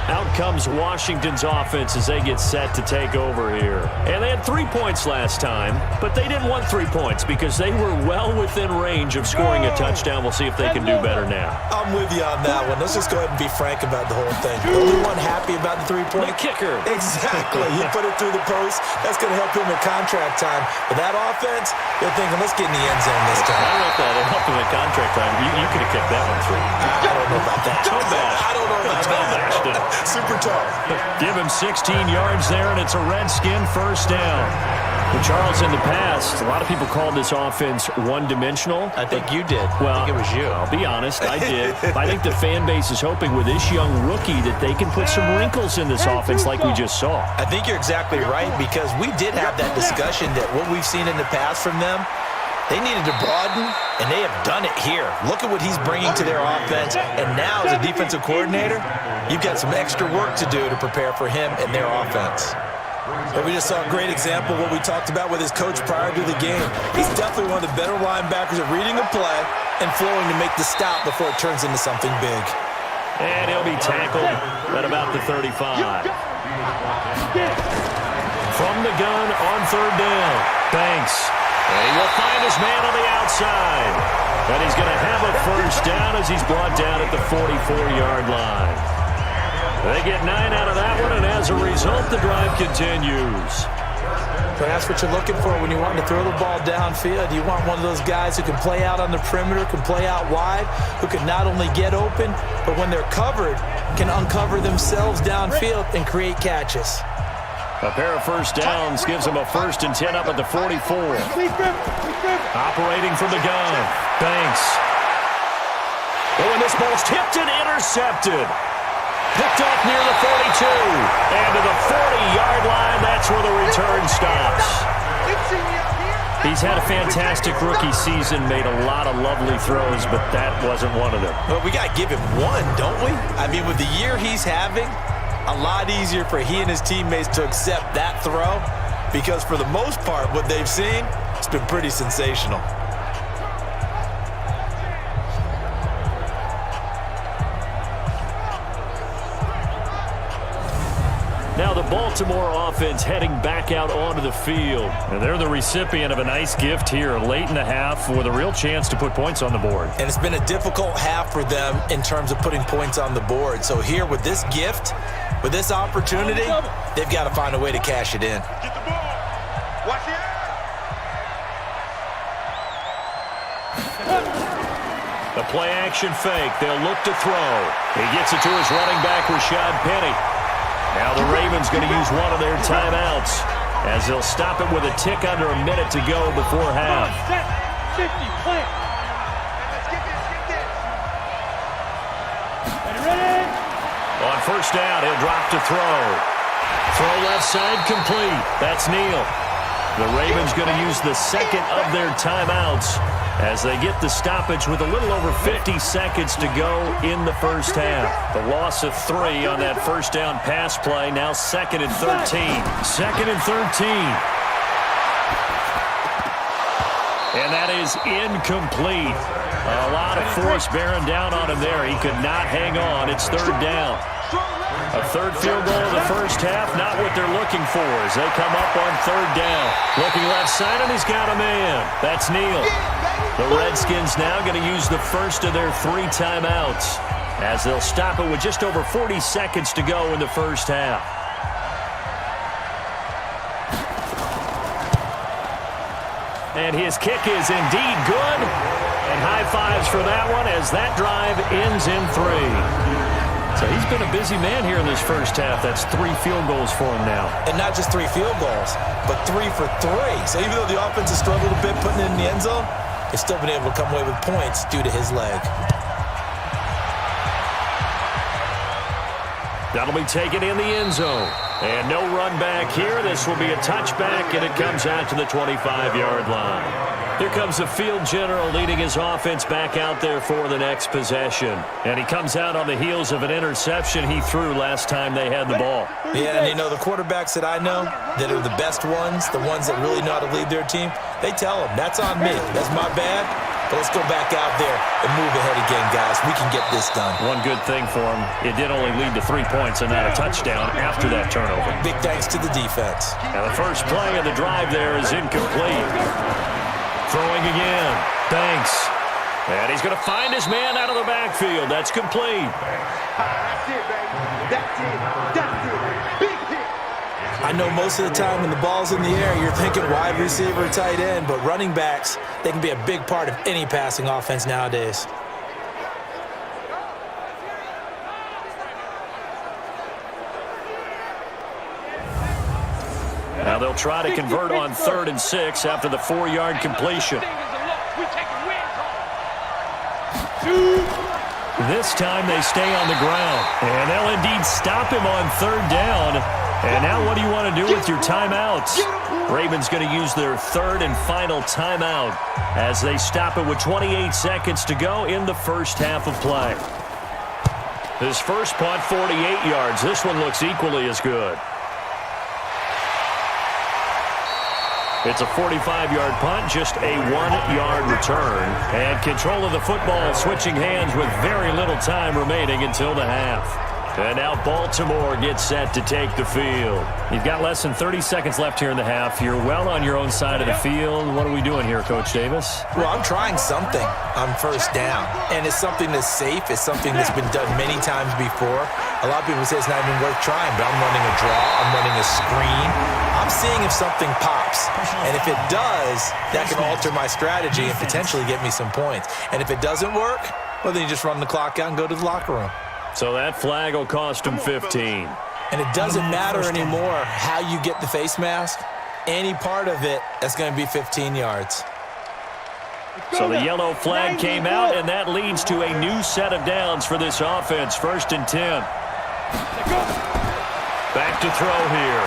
Out comes Washington's offense as they get set to take over here. And they had 3 points last time, but they didn't want 3 points because they were well within range of scoring a touchdown. We'll see if they can do better now. I'm with you on that one. Let's just go ahead and be frank about the whole thing. The only one happy about the 3-point kicker. Exactly. He put it through the post. That's going to help him at contract time. But that offense, they're thinking, let's get in the end zone this time. I don't know if that will help him at contract time. You could have kicked that one through. I don't know about that. I don't know about that. Super tough. Give him 16 yards there, and it's a Redskin first down. Well, Charles, in the past, a lot of people called this offense one-dimensional. I think you did. Well, I think it was you. I'll be honest, I did. I think the fan base is hoping with this young rookie that they can put some wrinkles in this offense like we just saw. I think you're exactly right because we did have that discussion that what we've seen in the past from them, they needed to broaden, and they have done it here. Look at what he's bringing to their offense, and now as a defensive coordinator, you've got some extra work to do to prepare for him and their offense. But we just saw a great example of what we talked about with his coach prior to the game. He's definitely one of the better linebackers at reading a play and flowing to make the stop before it turns into something big. And he'll be tackled at about the 35. From the gun on third down, Banks. And he will find his man on the outside. And he's going to have a first down as he's brought down at the 44-yard line. They get 9 out of that one, and as a result, the drive continues. But that's what you're looking for when you want to throw the ball downfield. You want one of those guys who can play out on the perimeter, can play out wide, who can not only get open, but when they're covered, can uncover themselves downfield and create catches. A pair of first downs gives him a 1st and 10 up at the 44. Operating from the gun, Banks. Oh, and this ball's tipped and intercepted. Picked off near the 42. And to the 40-yard line, that's where the return stops. He's had a fantastic rookie season, made a lot of lovely throws, but that wasn't one of them. Well, we got to give him one, don't we? I mean, with the year he's having, a lot easier for he and his teammates to accept that throw because for the most part, what they've seen, it's been pretty sensational. Now the Baltimore offense heading back out onto the field. And they're the recipient of a nice gift here late in the half with a real chance to put points on the board. And it's been a difficult half for them in terms of putting points on the board. So here with this gift, with this opportunity, they've got to find a way to cash it in. Get the ball. Watch the air. The play action fake. They'll look to throw. He gets it to his running back, Rashad Penny. Now the Ravens going to use one of their timeouts as they'll stop it with a tick under a minute to go before half. Set. 50, play. Let's get this. Ready? On first down, he'll drop to throw. Throw left side complete. That's Neal. The Ravens going to use the second of their timeouts as they get the stoppage with a little over 50 seconds to go in the first half. The loss of 3 on that first down pass play. Now 2nd and 13. 2nd and 13. And that is incomplete. A lot of force bearing down on him there. He could not hang on. It's 3rd down. A 3rd field goal of the first half, not what they're looking for as they come up on 3rd down. Looking left side, and he's got a man. That's Neal. The Redskins now going to use the first of their 3 timeouts as they'll stop it with just over 40 seconds to go in the first half. And his kick is indeed good. And high fives for that one as that drive ends in 3. So he's been a busy man here in this first half. That's 3 field goals for him now. And not just 3 field goals, but 3 for 3. So even though the offense has struggled a bit putting it in the end zone, they've still been able to come away with points due to his leg. That'll be taken in the end zone. And no run back here. This will be a touchback, and it comes out to the 25-yard line. Here comes the field general leading his offense back out there for the next possession. And he comes out on the heels of an interception he threw last time they had the ball. Yeah, and you know, the quarterbacks that I know that are the best ones, the ones that really know how to lead their team, they tell them, that's on me. That's my bad. But let's go back out there and move ahead again, guys. We can get this done. One good thing for him, it did only lead to 3 points and not a touchdown after that turnover. Big thanks to the defense. And the first play of the drive there is incomplete. Throwing again. Thanks. And he's going to find his man out of the backfield. That's complete. That's it, baby. That's it. That's it. Big hit. I know most of the time when the ball's in the air, you're thinking wide receiver, tight end, but running backs, they can be a big part of any passing offense nowadays. Now they'll try to convert on 3rd and 6 after the 4-yard completion. This time they stay on the ground, and they'll indeed stop him on 3rd down. And now what do you want to do with your timeouts? Ravens going to use their 3rd and final timeout as they stop it with 28 seconds to go in the first half of play. His first punt, 48 yards. This one looks equally as good. It's a 45-yard punt, just a 1-yard return. And control of the football switching hands with very little time remaining until the half. And now Baltimore gets set to take the field. You've got less than 30 seconds left here in the half. You're well on your own side of the field. What are we doing here, Coach Davis? Well, I'm trying something on first down, and it's something that's safe. It's something that's been done many times before. A lot of people say it's not even worth trying, but I'm running a draw. I'm running a screen. I'm seeing if something pops, and if it does, that can alter my strategy and potentially get me some points. And if it doesn't work, well, then you just run the clock out and go to the locker room. So that flag will cost him 15. And it doesn't matter anymore how you get the face mask. Any part of it, that's going to be 15 yards. So the yellow flag came out, and that leads to a new set of downs for this offense. 1st and 10. Back to throw here.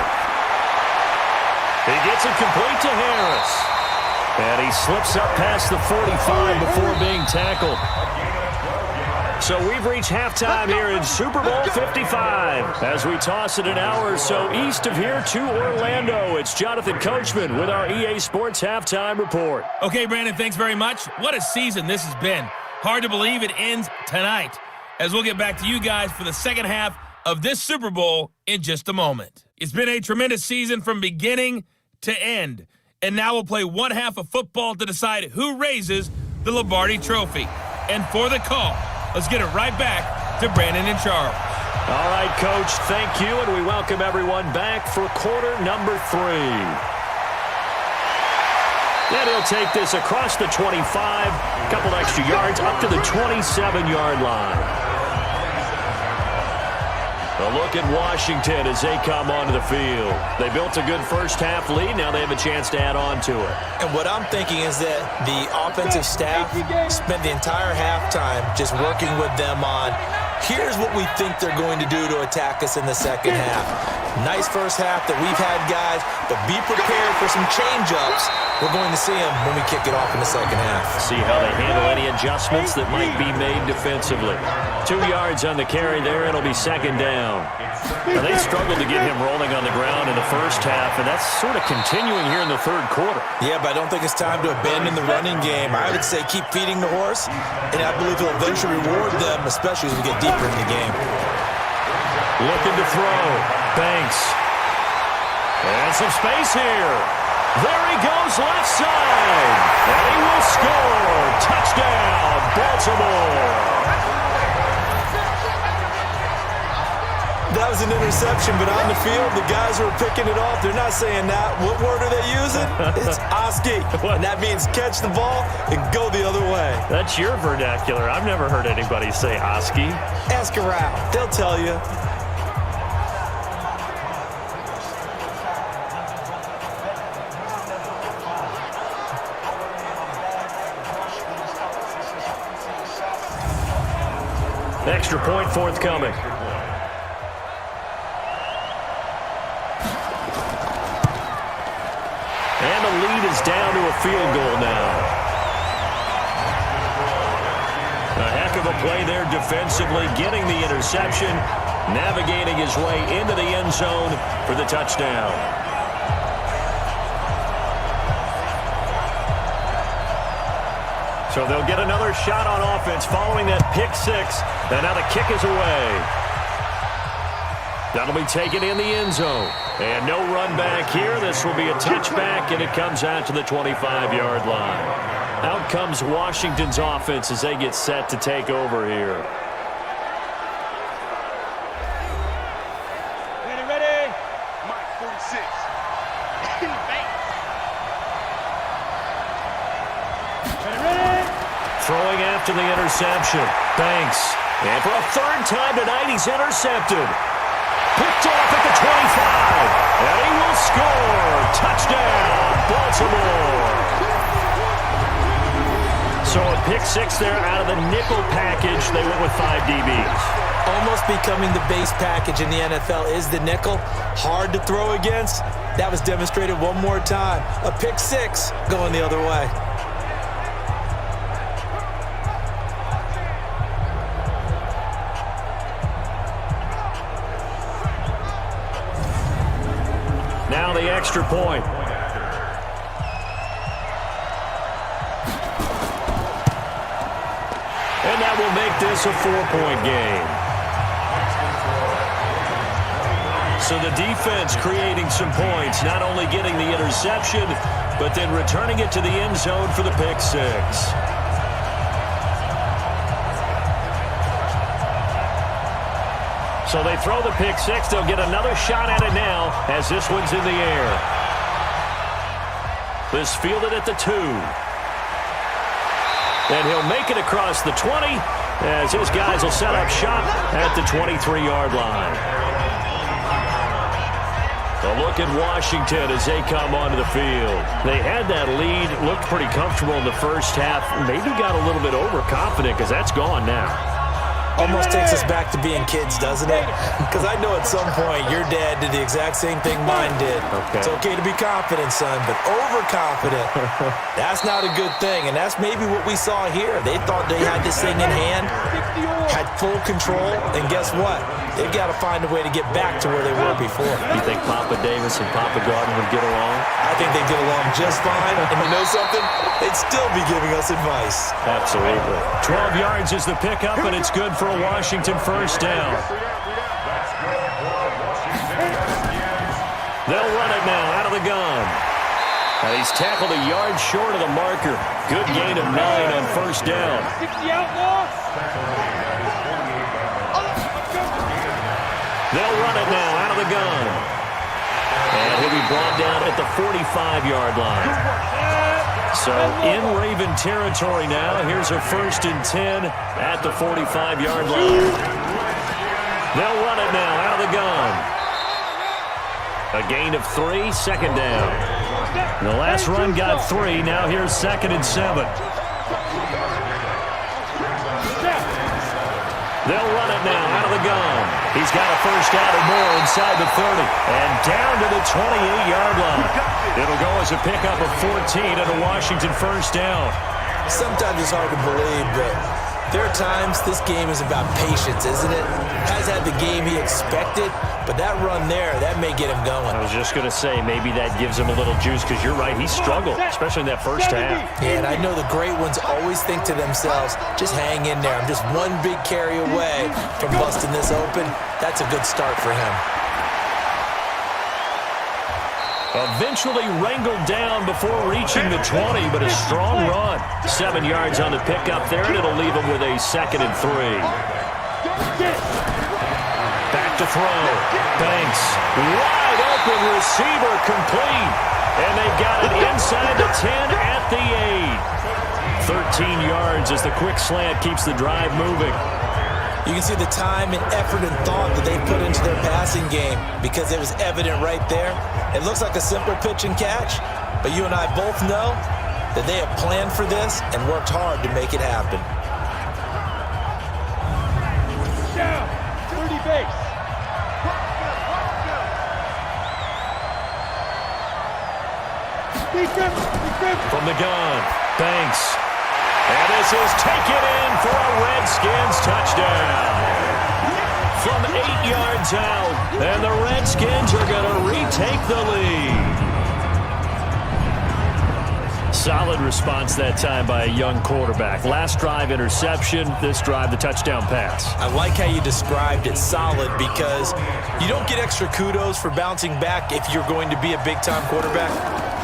He gets it complete to Harris. And he slips up past the 45 before being tackled. So we've reached halftime here in Super Bowl 55. As we toss it an hour or so east of here to Orlando, it's Jonathan Coachman with our EA Sports Halftime Report. Okay, Brandon, thanks very much. What a season this has been. Hard to believe it ends tonight, as we'll get back to you guys for the second half of this Super Bowl in just a moment. It's been a tremendous season from beginning to end, and now we'll play one half of football to decide who raises the Lombardi Trophy. And for the call, let's get it right back to Brandon and Charles. All right, Coach, thank you, and we welcome everyone back for quarter number 3. And he'll take this across the 25, a couple extra yards, up to the 27-yard line. A look at Washington as they come onto the field. They built a good first-half lead. Now they have a chance to add on to it. And what I'm thinking is that the offensive staff spent the entire halftime just working with them on, here's what we think they're going to do to attack us in the second half. Nice first half that we've had, guys, but be prepared for some change-ups. We're going to see them when we kick it off in the second half. See how they handle any adjustments that might be made defensively. 2 yards on the carry there. It'll be second down. Now, they struggled to get him rolling on the ground in the first half, and that's sort of continuing here in the third quarter. Yeah, but I don't think it's time to abandon the running game. I would say keep feeding the horse, and I believe he'll eventually reward them, especially as we get deeper in the game. Looking to throw. Banks. And some space here. There he goes left side. And he will score. Touchdown, Baltimore. That was an interception, but on the field, the guys who are picking it off, they're not saying that. What word are they using? It's Oski. And that means catch the ball and go the other way. That's your vernacular. I've never heard anybody say Oski. Ask around. They'll tell you. Extra point forthcoming. And the lead is down to a field goal now. A heck of a play there defensively, getting the interception, navigating his way into the end zone for the touchdown. So they'll get another shot on offense following that pick six. And now the kick is away. That'll be taken in the end zone. And no run back here. This will be a touchback, and it comes out to the 25-yard line. Out comes Washington's offense as they get set to take over here. Ready. Mike 46. Throwing after the interception. Banks. And for a third time tonight, he's intercepted. Picked off at the 25. And he will score. Touchdown, Baltimore. So a pick six there out of the nickel package. They went with 5 DBs. Almost becoming the base package in the NFL is the nickel. Hard to throw against. That was demonstrated one more time. A pick six going the other way. Now the extra point. And that will make this a 4-point game. So the defense creating some points, not only getting the interception, but then returning it to the end zone for the pick six. So they throw the pick six. They'll get another shot at it now as this one's in the air. This fielded at the 2. And he'll make it across the 20 as his guys will set up shop at the 23-yard line. A look at Washington as they come onto the field. They had that lead, looked pretty comfortable in the first half. Maybe got a little bit overconfident because that's gone now. Almost takes us back to being kids, doesn't it? Because I know at some point your dad did the exact same thing mine did. Okay. It's okay to be confident, son, but overconfident, that's not a good thing. And that's maybe what we saw here. They thought they had this thing in hand, had full control, and guess what? They've got to find a way to get back to where they were before. You think Papa Davis and Papa Gardner would get along? I think they'd get along just fine. And you know something? They'd still be giving us advice. Absolutely. 12 yards is the pickup, and it's good for a Washington first down. the gun. And he's tackled a yard short of the marker. Good gain of 9 on first down. 60 outlaws. They'll run it now out of the gun. And he'll be brought down at the 45-yard line. So in Raven territory now. Here's a 1st and 10 at the 45-yard line. They'll run it now out of the gun. A gain of 3, second down. The last run got 3. Now here's 2nd and 7. They'll run it now out of the gun. He's got a first down or more inside the 30. And down to the 28-yard line. It'll go as a pickup of 14 and a Washington first down. Sometimes it's hard to believe, but there are times this game is about patience, isn't it? Has had the game he expected, but that run there, that may get him going. I was just going to say, maybe that gives him a little juice, because you're right, he struggled, especially in that first half. Yeah, and I know the great ones always think to themselves, just hang in there. I'm just one big carry away from busting this open. That's a good start for him. Eventually wrangled down before reaching the 20, but a strong run. 7 yards on the pickup there, and it'll leave him with a 2nd and 3. Back to throw. Banks. Wide open receiver complete. And they've got it inside the 10 at the 8. 13 yards as the quick slant keeps the drive moving. You can see the time and effort and thought that they put into their passing game because it was evident right there. It looks like a simple pitch and catch, but you and I both know that they have planned for this and worked hard to make it happen. Down. 30 base. From the gun, Banks. And this is taken in for a Redskins touchdown. From 8 yards out, and the Redskins are going to retake the lead. Solid response that time by a young quarterback. Last drive, interception. This drive, the touchdown pass. I like how you described it, solid, because you don't get extra kudos for bouncing back if you're going to be a big-time quarterback.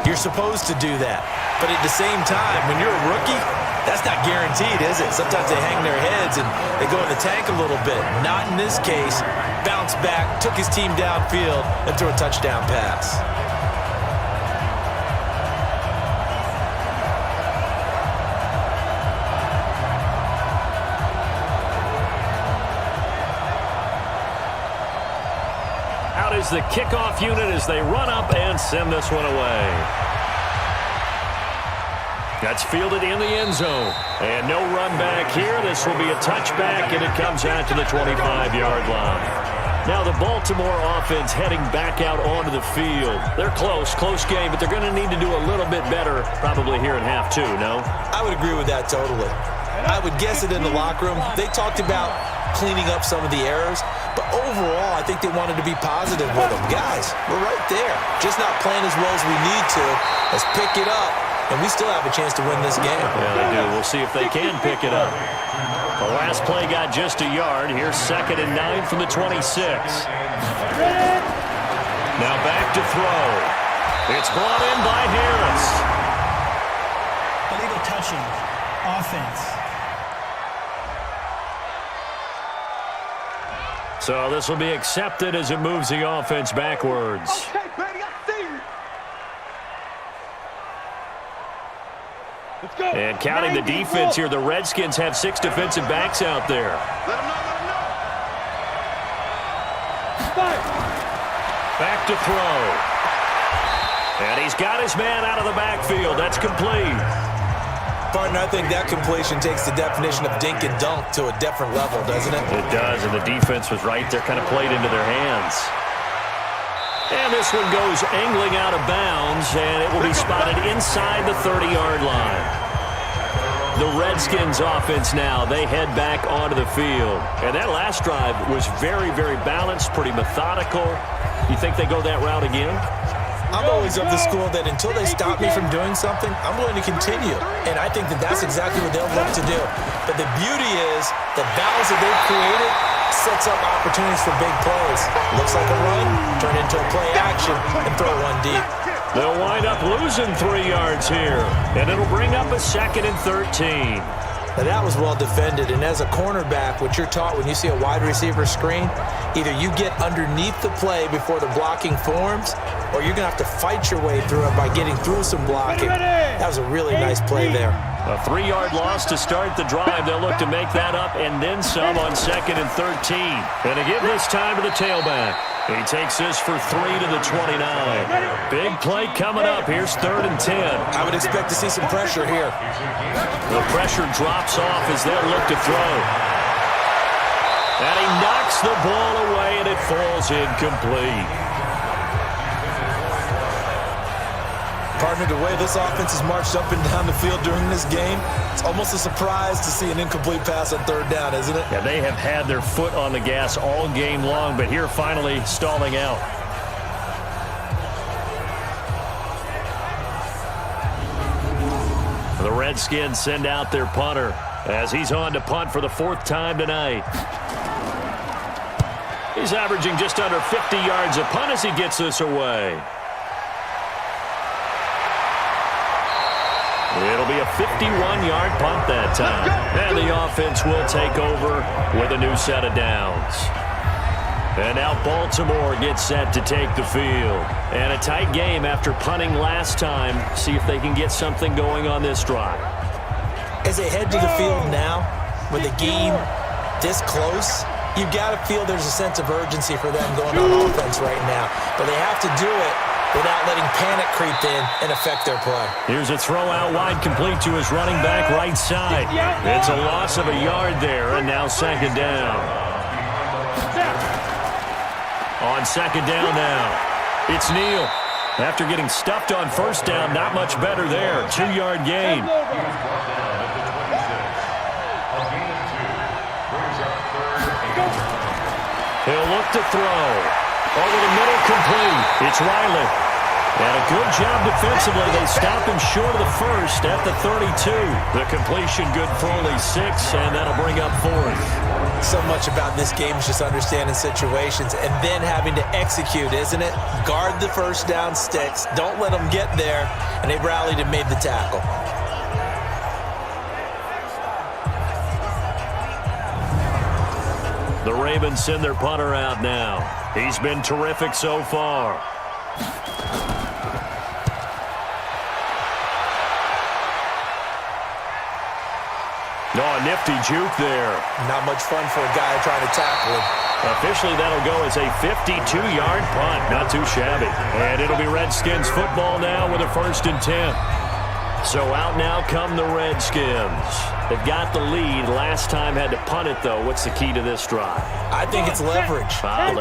You're supposed to do that. But at the same time, when you're a rookie, that's not guaranteed, is it? Sometimes they hang their heads and they go in the tank a little bit. Not in this case. Bounced back, took his team downfield, and threw a touchdown pass. Out is the kickoff unit as they run up and send this one away. That's fielded in the end zone. And no run back here. This will be a touchback, and it comes out to the 25-yard line. Now the Baltimore offense heading back out onto the field. They're close game, but they're going to need to do a little bit better probably here in half two, no? I would agree with that totally. I would guess it in the locker room. They talked about cleaning up some of the errors, but overall, I think they wanted to be positive with them. Guys, we're right there. Just not playing as well as we need to. Let's pick it up, and we still have a chance to win this game. Yeah, they do. We'll see if they can pick it up. The last play got just a yard. Here's 2nd and 9 from the 26. Now back to throw. It's brought in by Harris. Illegal touching. Offense. So this will be accepted as it moves the offense backwards. Okay, Brady, I see you. Let's go. And counting the defense here, the Redskins have 6 defensive backs out there. Let him know, let him know. Back to throw. And he's got his man out of the backfield. That's complete. Partner, I think that completion takes the definition of dink and dunk to a different level, doesn't it? It does, and the defense was right there, kind of played into their hands. And this one goes angling out of bounds, and it will be spotted inside the 30-yard line. The Redskins offense now, they head back onto the field. And that last drive was very, very balanced, pretty methodical. You think they go that route again? I'm always of the school that until they stop me from doing something, I'm going to continue. And I think that that's exactly what they'll look to do. But the beauty is the balance that they've created sets up opportunities for big plays. Looks like a run, turn into a play action, and throw one deep. They'll wind up losing 3 yards here, and it'll bring up a 2nd and 13. Now that was well defended, and as a cornerback, what you're taught when you see a wide receiver screen, either you get underneath the play before the blocking forms, or you're going to have to fight your way through it by getting through some blocking. That was a really nice play there. A 3-yard loss to start the drive. They'll look to make that up and then some on 2nd and 13. And to give this time to the tailback. He takes this for 3 to the 29. Big play coming up. Here's 3rd and 10. I would expect to see some pressure here. The pressure drops off as they'll look to throw. And he knocks the ball away, and it falls incomplete. Partner, the way this offense has marched up and down the field during this game, it's almost a surprise to see an incomplete pass on 3rd down, isn't it? Yeah, they have had their foot on the gas all game long, but here finally stalling out. The Redskins send out their punter as he's on to punt for the 4th time tonight. He's averaging just under 50 yards a punt as he gets this away. It'll be a 51-yard punt that time. And the offense will take over with a new set of downs. And now Baltimore gets set to take the field. And a tight game after punting last time. See if they can get something going on this drive. As they head to the field now, with the game this close, you've got to feel there's a sense of urgency for them going on offense right now. But they have to do it without letting panic creep in and affect their play. Here's a throw out wide, complete to his running back right side. It's a loss of a yard there, and now 2nd down. On 2nd down now, it's Neal. After getting stuffed on 1st down, not much better there. 2-yard gain. He'll look to throw. Over the middle, complete. It's Riley. And a good job defensively. They stop him short of the 1st at the 32. The completion good for only 6, and that'll bring up 4th. So much about this game is just understanding situations and then having to execute, isn't it? Guard the 1st down sticks. Don't let them get there. And they rallied and made the tackle. The Ravens send their punter out now. He's been terrific so far. Oh, nifty juke there. Not much fun for a guy trying to tackle him. Officially, that'll go as a 52-yard punt. Not too shabby. And it'll be Redskins football now with a 1st and 10. So out now come the Redskins. They've got the lead. Last time had to punt it, though. What's the key to this drive? I think it's leverage.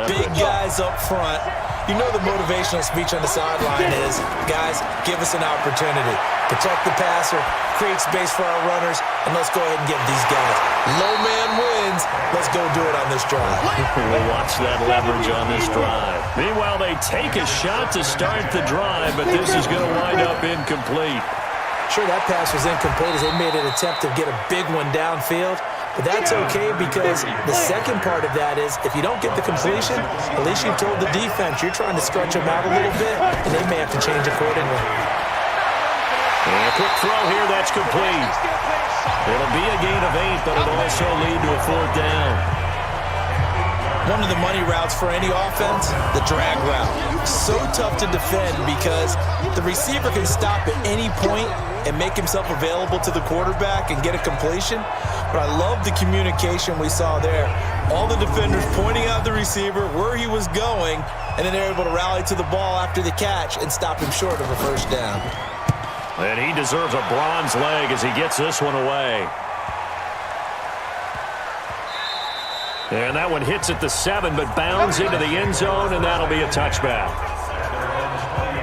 Big guys up front. You know the motivational speech on the sideline is, guys, give us an opportunity. Protect the passer, create space for our runners, and let's go ahead and get these guys. Low man wins. Let's go do it on this drive. We'll watch that leverage on this drive. Meanwhile, they take a shot to start the drive, but this is going to wind up incomplete. Sure, that pass was incomplete as they made an attempt to get a big one downfield. But that's okay because the second part of that is if you don't get the completion, at least you've told the defense you're trying to stretch them out a little bit, and they may have to change accordingly. And a quick throw here, that's complete. It'll be a gain of 8, but it'll also lead to a 4th down. One of the money routes for any offense, the drag route. So tough to defend because the receiver can stop at any point and make himself available to the quarterback and get a completion. But I love the communication we saw there. All the defenders pointing out the receiver, where he was going, and then they're able to rally to the ball after the catch and stop him short of a 1st down. And he deserves a bronze leg as he gets this one away. And that one hits at the 7, but bounds into the end zone, and that'll be a touchback.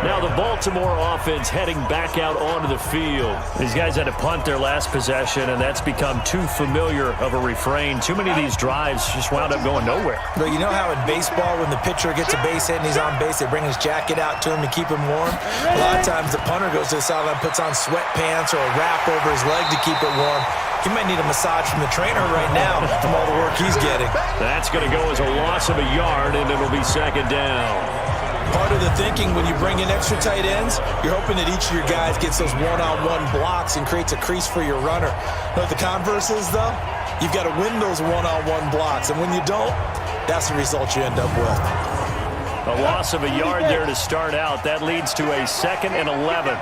Now the Baltimore offense heading back out onto the field. These guys had to punt their last possession, and that's become too familiar of a refrain. Too many of these drives just wound up going nowhere. But you know how in baseball, when the pitcher gets a base hit and he's on base, they bring his jacket out to him to keep him warm? A lot of times the punter goes to the sideline, puts on sweatpants or a wrap over his leg to keep it warm. He might need a massage from the trainer right now from all the work he's getting. That's going to go as a loss of a yard, and it'll be 2nd down. Part of the thinking when you bring in extra tight ends, you're hoping that each of your guys gets those one-on-one blocks and creates a crease for your runner. You know what the converse is, though? You've got to win those one-on-one blocks, and when you don't, that's the result you end up with. A loss of a yard there to start out. That leads to a 2nd and 11.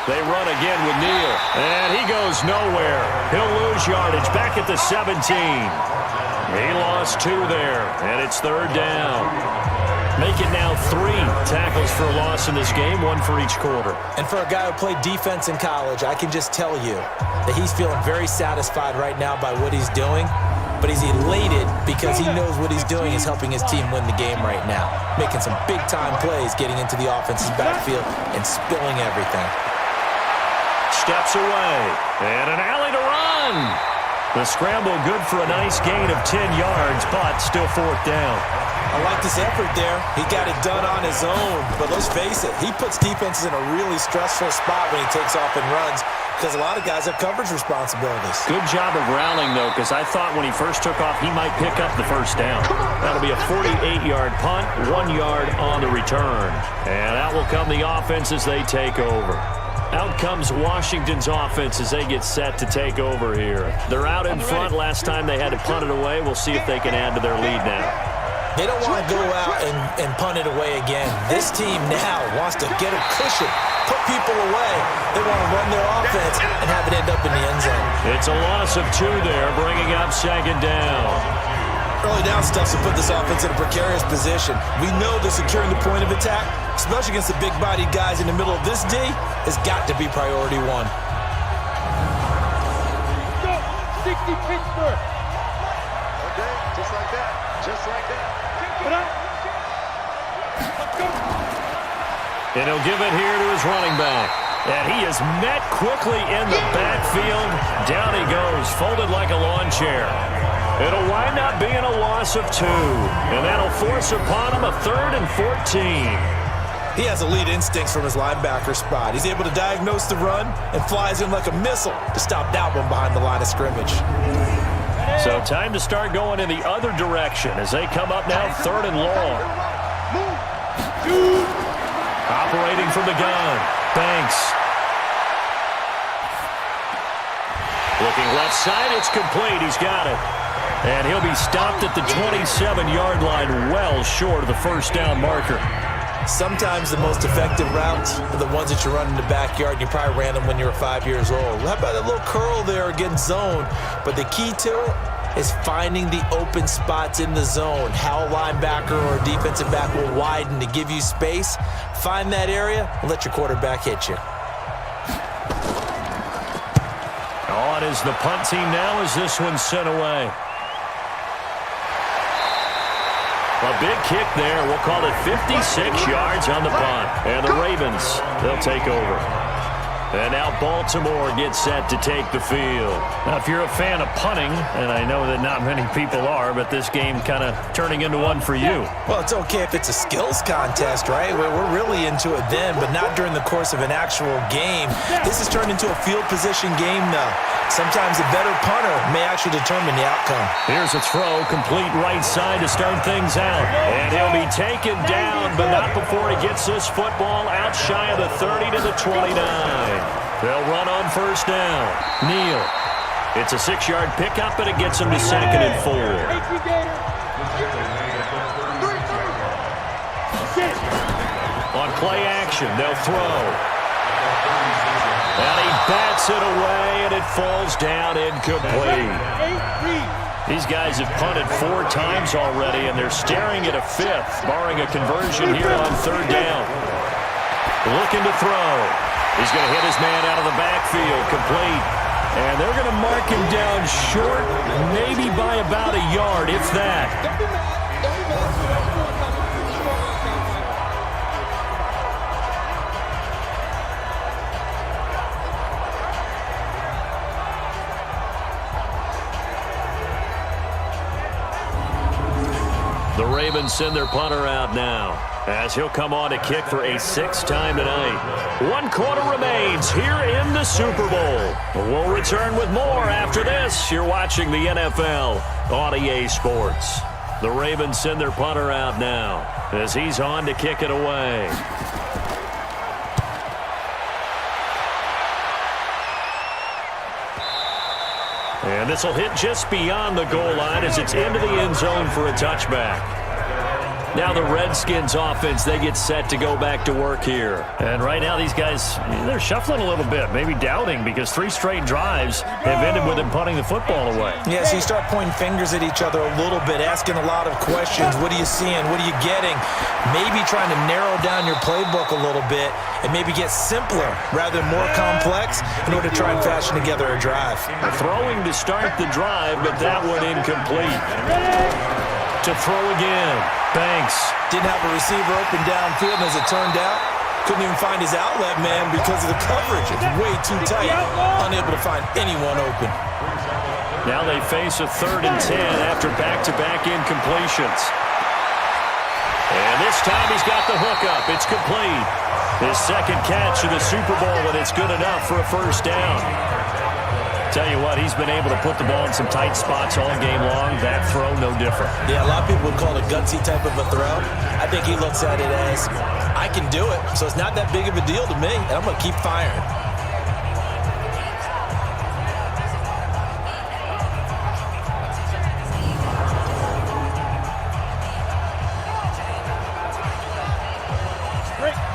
They run again with Neal, and he goes nowhere. He'll lose yardage back at the 17. He lost 2 there, and it's 3rd down. Make it now 3 tackles for a loss in this game, 1 for each quarter. And for a guy who played defense in college, I can just tell you that he's feeling very satisfied right now by what he's doing. But he's elated because he knows what he's doing is helping his team win the game right now. Making some big-time plays, getting into the offense's backfield, and spilling everything. Steps away, and an alley to run. The scramble good for a nice gain of 10 yards, but still 4th down. I like this effort there. He got it done on his own. But let's face it, he puts defenses in a really stressful spot when he takes off and runs because a lot of guys have coverage responsibilities. Good job of rallying, though, because I thought when he first took off, he might pick up the 1st down. That'll be a 48-yard punt, 1 yard on the return. And out will come the offense as they take over. Out comes Washington's offense as they get set to take over here. They're out in front. Last time they had to punt it away. We'll see if they can add to their lead now. They don't want to go out and punt it away again. This team now wants to get a cushion, put people away. They want to run their offense and have it end up in the end zone. It's a loss of 2 there, bringing up 2nd down. Early down stuff to put this offense in a precarious position. We know that securing the point of attack, especially against the big-bodied guys in the middle of this D, has got to be priority 1. Go! 60 Pittsburgh! Okay, just like that. Just like that. Put up! Let's go! And he'll give it here to his running back. And he is met quickly in the backfield. Down he goes, folded like a lawn chair. It'll wind up being a loss of 2. And that'll force upon him a 3rd and 14. He has elite instincts from his linebacker spot. He's able to diagnose the run and flies in like a missile to stop that one behind the line of scrimmage. So time to start going in the other direction as they come up now 3rd and long. Operating from the gun, Banks. Looking left side, it's complete. He's got it. And he'll be stopped at the 27-yard line, well short of the 1st down marker. Sometimes the most effective routes are the ones that you run in the backyard, and you probably ran them when you were 5 years old. How about that little curl there against zone? But the key to it is finding the open spots in the zone. How a linebacker or a defensive back will widen to give you space. Find that area and let your quarterback hit you. On is the punt team now as this one's sent away. A big kick there. We'll call it 56 yards on the punt. And the Ravens, they'll take over. And now Baltimore gets set to take the field. Now, if you're a fan of punting, and I know that not many people are, but this game kind of turning into one for you. Well, it's okay if it's a skills contest, right? We're really into it then, but not during the course of an actual game. This has turned into a field position game now. Sometimes a better punter may actually determine the outcome. Here's a throw, complete right side to start things out. And he'll be taken down, but not before he gets this football out shy of the 30 to the 29. They'll run on 1st down. Neal. It's a 6-yard pickup, but it gets him to 2nd and 4. On play action, they'll throw. And he bats it away, and it falls down incomplete. These guys have punted 4 times already, and they're staring at a 5th, barring a conversion here on 3rd down. Looking to throw. He's going to hit his man out of the backfield, complete. And they're going to mark him down short, maybe by about a yard, if that. The Ravens send their punter out now, as he'll come on to kick for a 6th time tonight. 1 quarter remains here in the Super Bowl. We'll return with more after this. You're watching the NFL on EA Sports. The Ravens send their punter out now as he's on to kick it away. And this will hit just beyond the goal line as it's into the end zone for a touchback. Now the Redskins offense, they get set to go back to work here. And right now these guys, they're shuffling a little bit, maybe doubting, because 3 straight drives have ended with them punting the football away. Yeah, so you start pointing fingers at each other a little bit, asking a lot of questions. What are you seeing? What are you getting? Maybe trying to narrow down your playbook a little bit and maybe get simpler rather than more complex in order to try and fashion together a drive. Throwing to start the drive, but that one incomplete. To throw again, Banks. Didn't have a receiver open downfield, and as it turned out, couldn't even find his outlet man because of the coverage. It's way too tight, unable to find anyone open. Now they face a 3rd and 10 after back-to-back incompletions. And this time he's got the hookup. It's complete. His second catch of the Super Bowl, and it's good enough for a first down. Tell you what, he's been able to put the ball in some tight spots all game long. That throw, no different. Yeah, a lot of people would call it a gutsy type of a throw. I think he looks at it as, I can do it, so it's not that big of a deal to me, and I'm going to keep firing.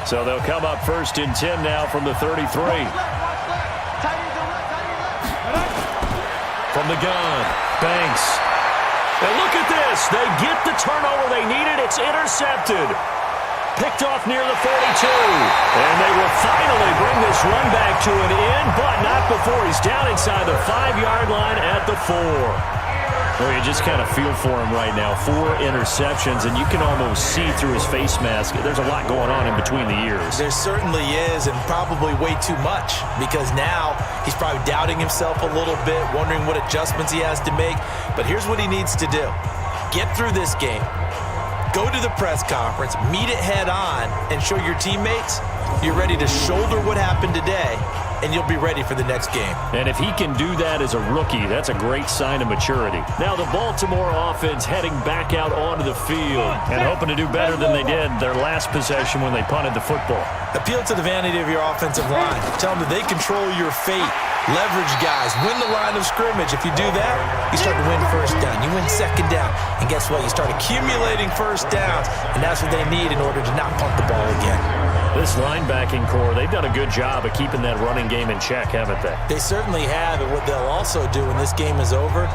So they'll come up 1st and 10 now from the 33. From the gun, Banks. And look at this. They get the turnover they needed. It's intercepted. Picked off near the 42. And they will finally bring this run back to an end, but not before he's down inside the 5-yard line at the 4. Well, you just kind of feel for him right now. 4 interceptions, and you can almost see through his face mask. There's a lot going on in between the ears. There certainly is, and probably way too much, because now he's probably doubting himself a little bit, wondering what adjustments he has to make. But here's what he needs to do. Get through this game. Go to the press conference, meet it head on, and show your teammates you're ready to shoulder what happened today, and you'll be ready for the next game. And if he can do that as a rookie, that's a great sign of maturity. Now the Baltimore offense heading back out onto the field and hoping to do better than they did their last possession when they punted the football. Appeal to the vanity of your offensive line. Tell them that they control your fate. Leverage guys. Win the line of scrimmage. If you do that, you start to win first down. You win second down. And guess what? You start accumulating first downs, and that's what they need in order to not punt the ball again. This linebacking core, they've done a good job of keeping that running game in check, haven't they? They certainly have, and what they'll also do when this game is over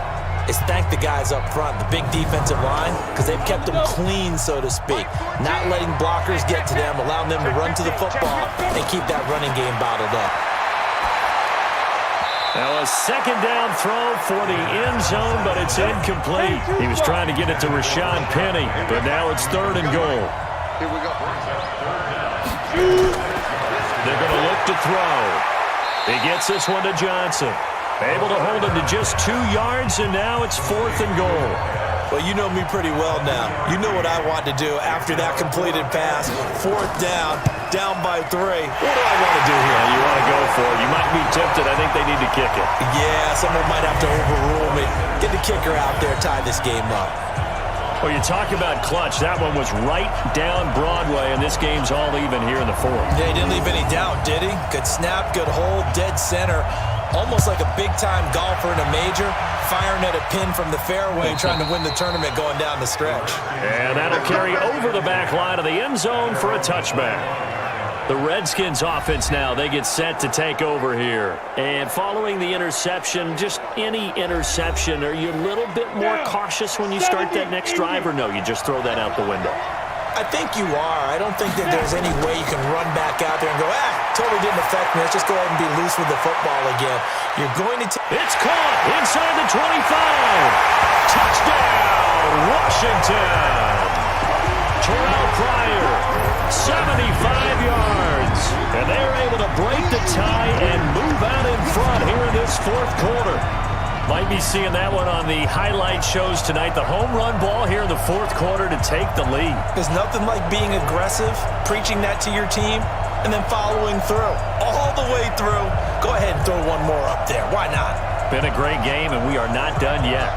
is thank the guys up front, the big defensive line, because they've kept them clean, so to speak. Not letting blockers get to them, allowing them to run to the football and keep that running game bottled up. Now a second down throw for the end zone, but it's incomplete. He was trying to get it to Rashad Penny, but now it's 3rd and goal. Here we go. They're going to look to throw. He gets this one to Johnson. Able to hold him to just 2 yards, and now it's 4th and goal. Well, you know me pretty well now. You know what I want to do after that completed pass. 4th down by 3. What do I want to do here? You want to go for it. You might be tempted. I think they need to kick it. Yeah, someone might have to overrule me. Get the kicker out there, tie this game up. Well, you talk about clutch. That one was right down Broadway, and this game's all even here in the 4th. Yeah, he didn't leave any doubt, did he? Good snap, good hold, dead center. Almost like a big-time golfer in a major, firing at a pin from the fairway, trying to win the tournament going down the stretch. And that'll carry over the back line of the end zone for a touchback. The Redskins offense now, they get set to take over here. And following the interception, just any interception, are you a little bit more cautious when you start that next drive, or no, you just throw that out the window? I think you are. I don't think that there's any way you can run back out there and go, totally didn't affect me. Let's just go ahead and be loose with the football again. You're going to it's caught inside the 25. Touchdown, Washington. Terrell Pryor, 75 yards. And they're able to break the tie and move out in front here in this 4th quarter. Might be seeing that one on the highlight shows tonight. The home run ball here in the 4th quarter to take the lead. There's nothing like being aggressive, preaching that to your team, and then following through. All the way through. Go ahead and throw one more up there. Why not? Been a great game, and we are not done yet.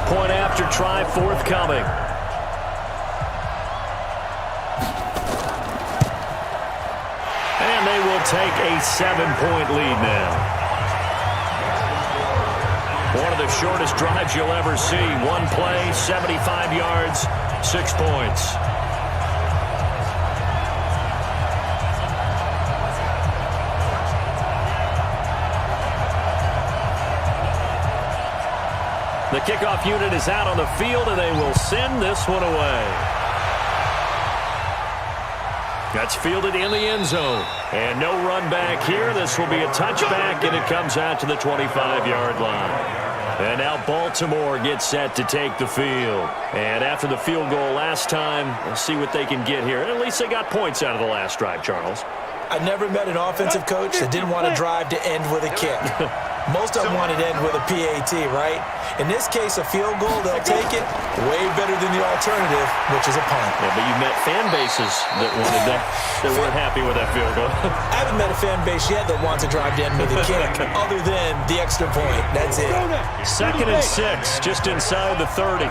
Point after try forthcoming. And they will take a 7-point lead now. One of the shortest drives you'll ever see. One play, 75 yards, 6 points. The kickoff unit is out on the field, and they will send this one away. That's fielded in the end zone. And no run back here. This will be a touchback, and it comes out to the 25-yard line. And now Baltimore gets set to take the field. And after the field goal last time, let's see what they can get here. At least they got points out of the last drive, Charles. I never met an offensive coach that didn't want to drive to end with a kick. Most of them wanted to end with a PAT, right? In this case, a field goal, they'll take it way better than the alternative, which is a punt. Yeah, but you met fan bases that wanted that, that weren't happy with that field goal. I haven't met a fan base yet that wants to drive to end with a kick, other than the extra point. That's it. 2nd and 6, just inside the 30.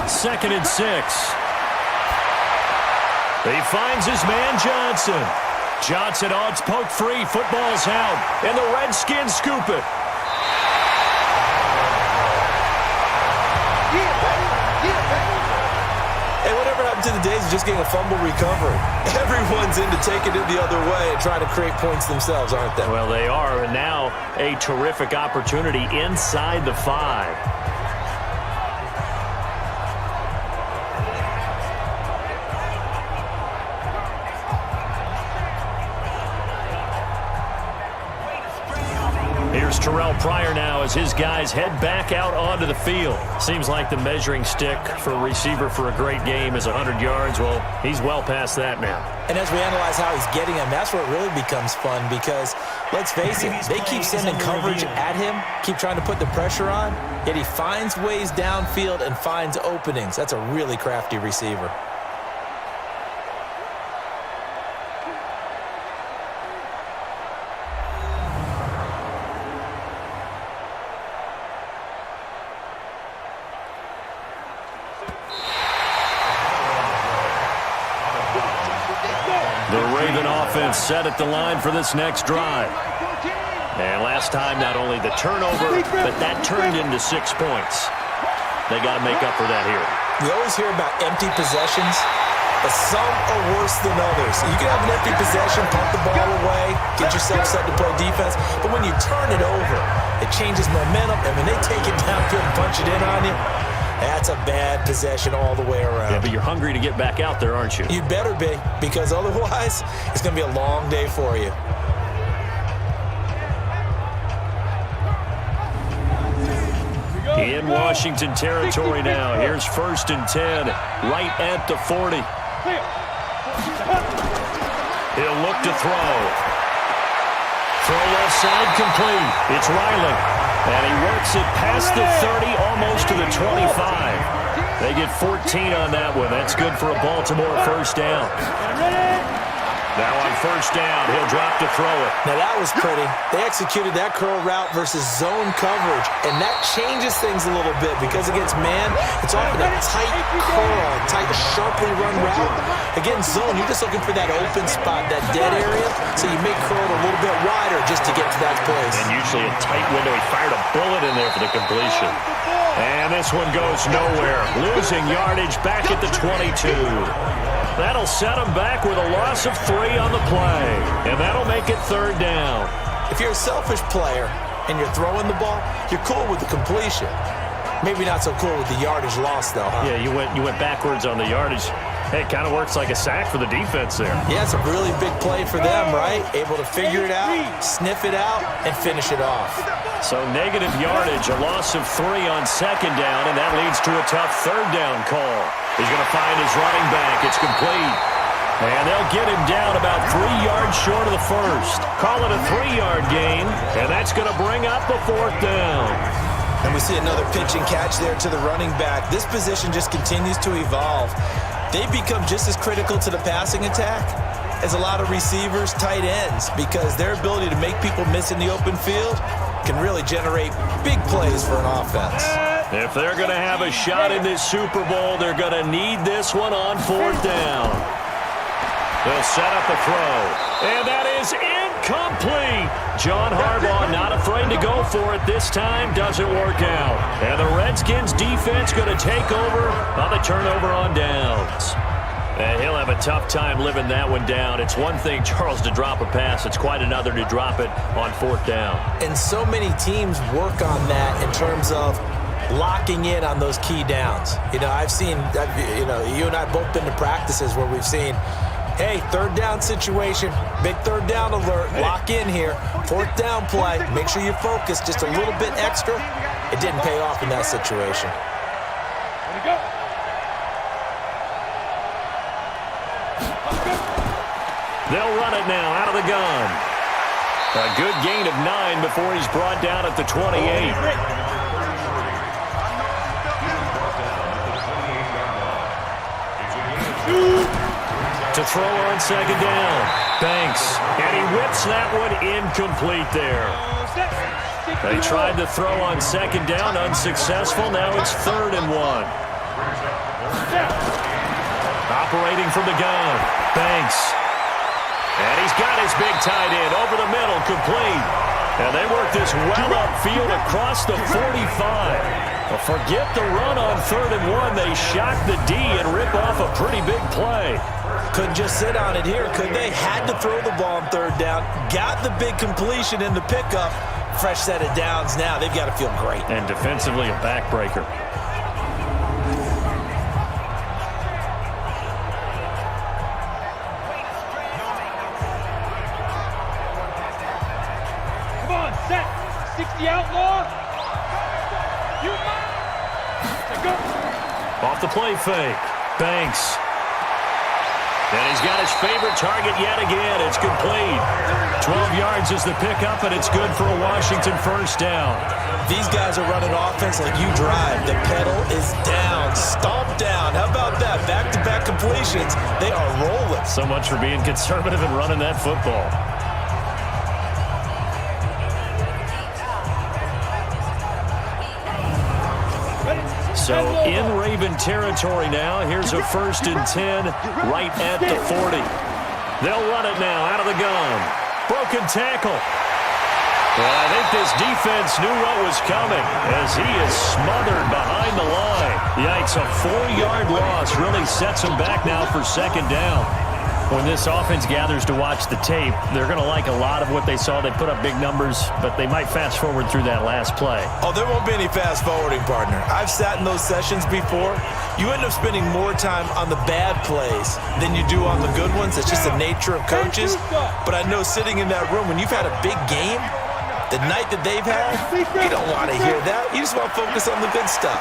2nd and 6. He finds his man Johnson. Johnson odds poke free. Football's out. And the Redskins scoop it. Hey, whatever happened to the days of just getting a fumble recovery? Everyone's into taking it the other way and trying to create points themselves, aren't they? Well, they are. And now a terrific opportunity inside the 5. Here's Terrell Pryor now as his guys head back out onto the field. Seems like the measuring stick for a receiver for a great game is 100 yards. Well, he's well past that now. And as we analyze how he's getting them, that's where it really becomes fun because, let's face it, they keep sending coverage at him, keep trying to put the pressure on, yet he finds ways downfield and finds openings. That's a really crafty receiver. Set at the line for this next drive. And last time, not only the turnover, but that turned into 6 points. They got to make up for that here. We always hear about empty possessions, but some are worse than others. You can have an empty possession, pump the ball away, get yourself set to play defense, but when you turn it over, it changes momentum, and when they take it downfield and punch it in on you, that's a bad possession all the way around. Yeah, but you're hungry to get back out there, aren't you? You better be, because otherwise, it's going to be a long day for you. In Washington territory now. Here's 1st and 10, right at the 40. He'll look to throw. Throw left side complete. It's Riley. And he works it past the 30, almost to the 25. They get 14 on that one. That's good for a Baltimore first down. Now on first down, he'll drop to throw it. Now that was pretty. They executed that curl route versus zone coverage, and that changes things a little bit because against man, it's often a tight curl, tight, sharply run route. Against zone, you're just looking for that open spot, that dead area, so you make curl a little bit wider just to get to that place. And usually a tight window. He fired a bullet in there for the completion. And this one goes nowhere. Losing yardage back at the 22. That'll set him back with a loss of 3 on the play. And that'll make it 3rd down. If you're a selfish player and you're throwing the ball, you're cool with the completion. Maybe not so cool with the yardage loss, though, huh? Yeah, you went backwards on the yardage. Hey, it kind of works like a sack for the defense there. Yeah, it's a really big play for them, right? Able to figure it out, sniff it out, and finish it off. So negative yardage, a loss of 3 on 2nd down, and that leads to a tough 3rd down call. He's going to find his running back. It's complete. And they'll get him down about 3 yards short of the first. Call it a 3-yard gain, and that's going to bring up a 4th down. And we see another pitch and catch there to the running back. This position just continues to evolve. They become just as critical to the passing attack as a lot of receivers, tight ends, because their ability to make people miss in the open field can really generate big plays for an offense. If they're going to have a shot in this Super Bowl, they're going to need this one on 4th down. They'll set up the throw. And that is incomplete. John Harbaugh not afraid to go for it this time. Doesn't work out. And the Redskins defense going to take over on the turnover on downs. And he'll have a tough time living that one down. It's one thing, Charles, to drop a pass. It's quite another to drop it on 4th down. And so many teams work on that in terms of locking in on those key downs. You know, I've seen, you and I both been to practices where we've seen, hey, 3rd down situation, big 3rd down alert, lock in here, 4th down play, make sure you focus just a little bit extra. It didn't pay off in that situation. There we go. They'll run it now out of the gun. A good gain of 9 before he's brought down at the 28. To throw on 2nd down. Banks. And he whips that one incomplete there. They tried to throw on 2nd down, unsuccessful. Now it's 3rd and 1. Operating from the gun. Banks. And he's got his big tight end over the middle, complete. And they work this well upfield across the 45. Well, forget the run on 3rd and 1. They shock the D and rip off a pretty big play. Couldn't just sit on it here, could they? Had to throw the ball on 3rd down. Got the big completion in the pickup. Fresh set of downs now. They've got to feel great. And defensively, a backbreaker. Come on, set. 60 outlaw. You go. Off the play fake. Banks. And he's got his favorite target yet again. It's complete. 12 yards is the pickup, and it's good for a Washington 1st down. These guys are running offense like you drive. The pedal is down. Stomp down. How about that? Back-to-back completions. They are rolling. So much for being conservative and running that football. So in Raven territory now. Here's a 1st and 10 right at the 40. They'll run it now out of the gun. Broken tackle. Well, I think this defense knew what was coming as he is smothered behind the line. Yikes, a 4-yard loss really sets him back now for 2nd down. When this offense gathers to watch the tape, they're going to like a lot of what they saw. They put up big numbers, but they might fast forward through that last play. Oh, there won't be any fast forwarding, partner. I've sat in those sessions before. You end up spending more time on the bad plays than you do on the good ones. It's just the nature of coaches. But I know sitting in that room, when you've had a big game, the night that they've had, you don't want to hear that. You just want to focus on the good stuff.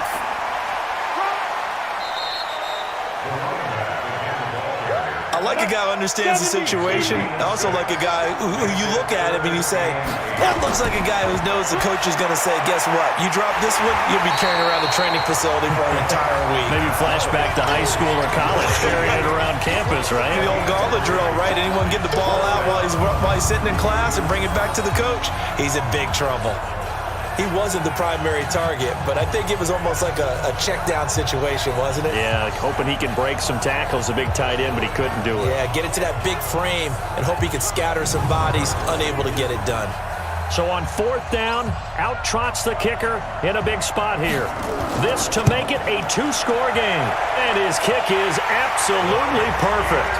I like a guy who understands the situation. I also like a guy who you look at him and you say, that looks like a guy who knows the coach is going to say, guess what? You drop this one, you'll be carrying around the training facility for an entire week. Maybe flashback to high school or college, carrying it around campus, right? The old gauntlet drill, right? Anyone get the ball out while he's sitting in class and bring it back to the coach? He's in big trouble. He wasn't the primary target, but I think it was almost like a check-down situation, wasn't it? Yeah, like hoping he can break some tackles, a big tight end, but he couldn't do it. Yeah, get it to that big frame and hope he could scatter some bodies, unable to get it done. So on 4th down, out trots the kicker in a big spot here. This to make it a 2-score game. And his kick is absolutely perfect.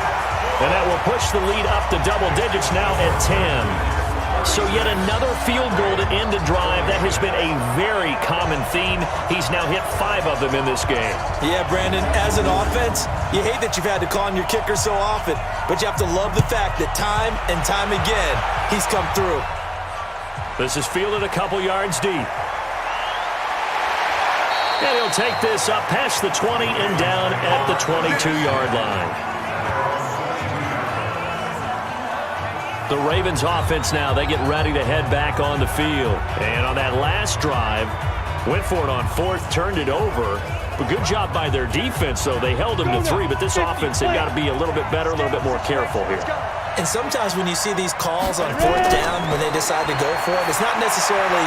And that will push the lead up to double digits now at 10. So yet another field goal to end a drive. That has been a very common theme. He's now hit 5 of them in this game. Yeah, Brandon, as an offense, you hate that you've had to call on your kicker so often, but you have to love the fact that time and time again, he's come through. This is fielded a couple yards deep. And he'll take this up past the 20 and down at the 22-yard line. The Ravens offense now, they get ready to head back on the field. And on that last drive, went for it on 4th, turned it over. But good job by their defense, though. They held them to 3, but this offense, they've got to be a little bit better, a little bit more careful here. And sometimes when you see these calls on fourth down, when they decide to go for it, it's not necessarily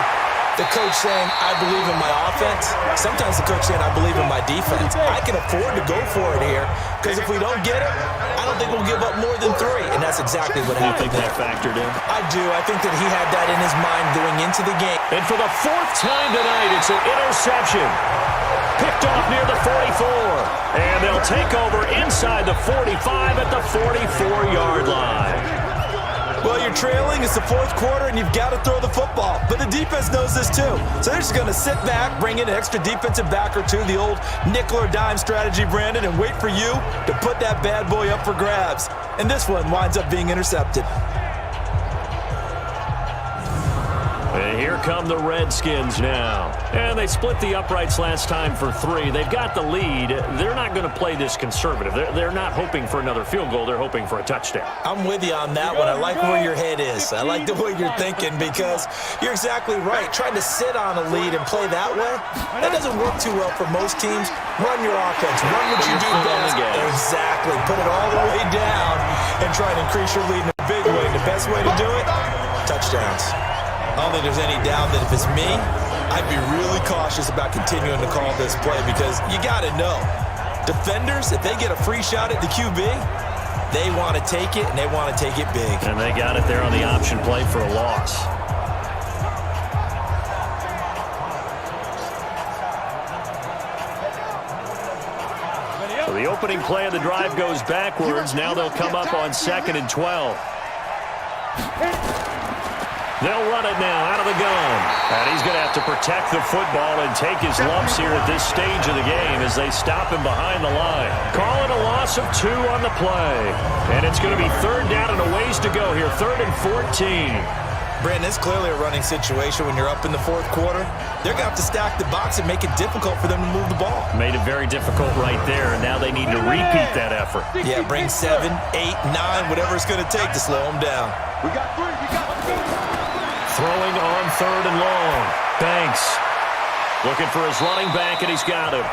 the coach saying, I believe in my offense. Sometimes the coach saying, I believe in my defense. I can afford to go for it here because if we don't get it, I don't think we'll give up more than 3. And that's exactly what happened. You think that factored in? I do. I think that he had that in his mind going into the game. And for the 4th time tonight, it's an interception. Picked off near the 44. And they'll take over inside the 45 at the 44-yard line. Well, you're trailing. It's the 4th quarter, and you've got to throw the football. But the defense knows this, too. So they're just going to sit back, bring in an extra defensive back or two, the old nickel or dime strategy, Brandon, and wait for you to put that bad boy up for grabs. And this one winds up being intercepted. And here come the Redskins now. And they split the uprights last time for 3. They've got the lead. They're not going to play this conservative. They're not hoping for another field goal. They're hoping for a touchdown. I'm with you on that one. I like where your head is. I like the way you're thinking because you're exactly right. Trying to sit on a lead and play that way, that doesn't work too well for most teams. Run your offense. Run what you do best. Exactly. Put it all the way down and try and increase your lead in a big way. The best way to do it, touchdowns. I don't think there's any doubt that if it's me, I'd be really cautious about continuing to call this play because you got to know, defenders, if they get a free shot at the QB, they want to take it, and they want to take it big. And they got it there on the option play for a loss. So the opening play of the drive goes backwards. Now they'll come up on 2nd and 12. They'll run it now out of the gun. And he's going to have to protect the football and take his lumps here at this stage of the game as they stop him behind the line. Call it a loss of 2 on the play. And it's going to be 3rd down and a ways to go here. 3rd and 14. Brandon, it's clearly a running situation when you're up in the 4th quarter. They're going to have to stack the box and make it difficult for them to move the ball. Made it very difficult right there, and now they need to repeat that effort. Yeah, bring 7, 8, 9, whatever it's going to take to slow them down. We got 3. We got 3. Throwing on 3rd and long. Banks looking for his running back, and he's got him.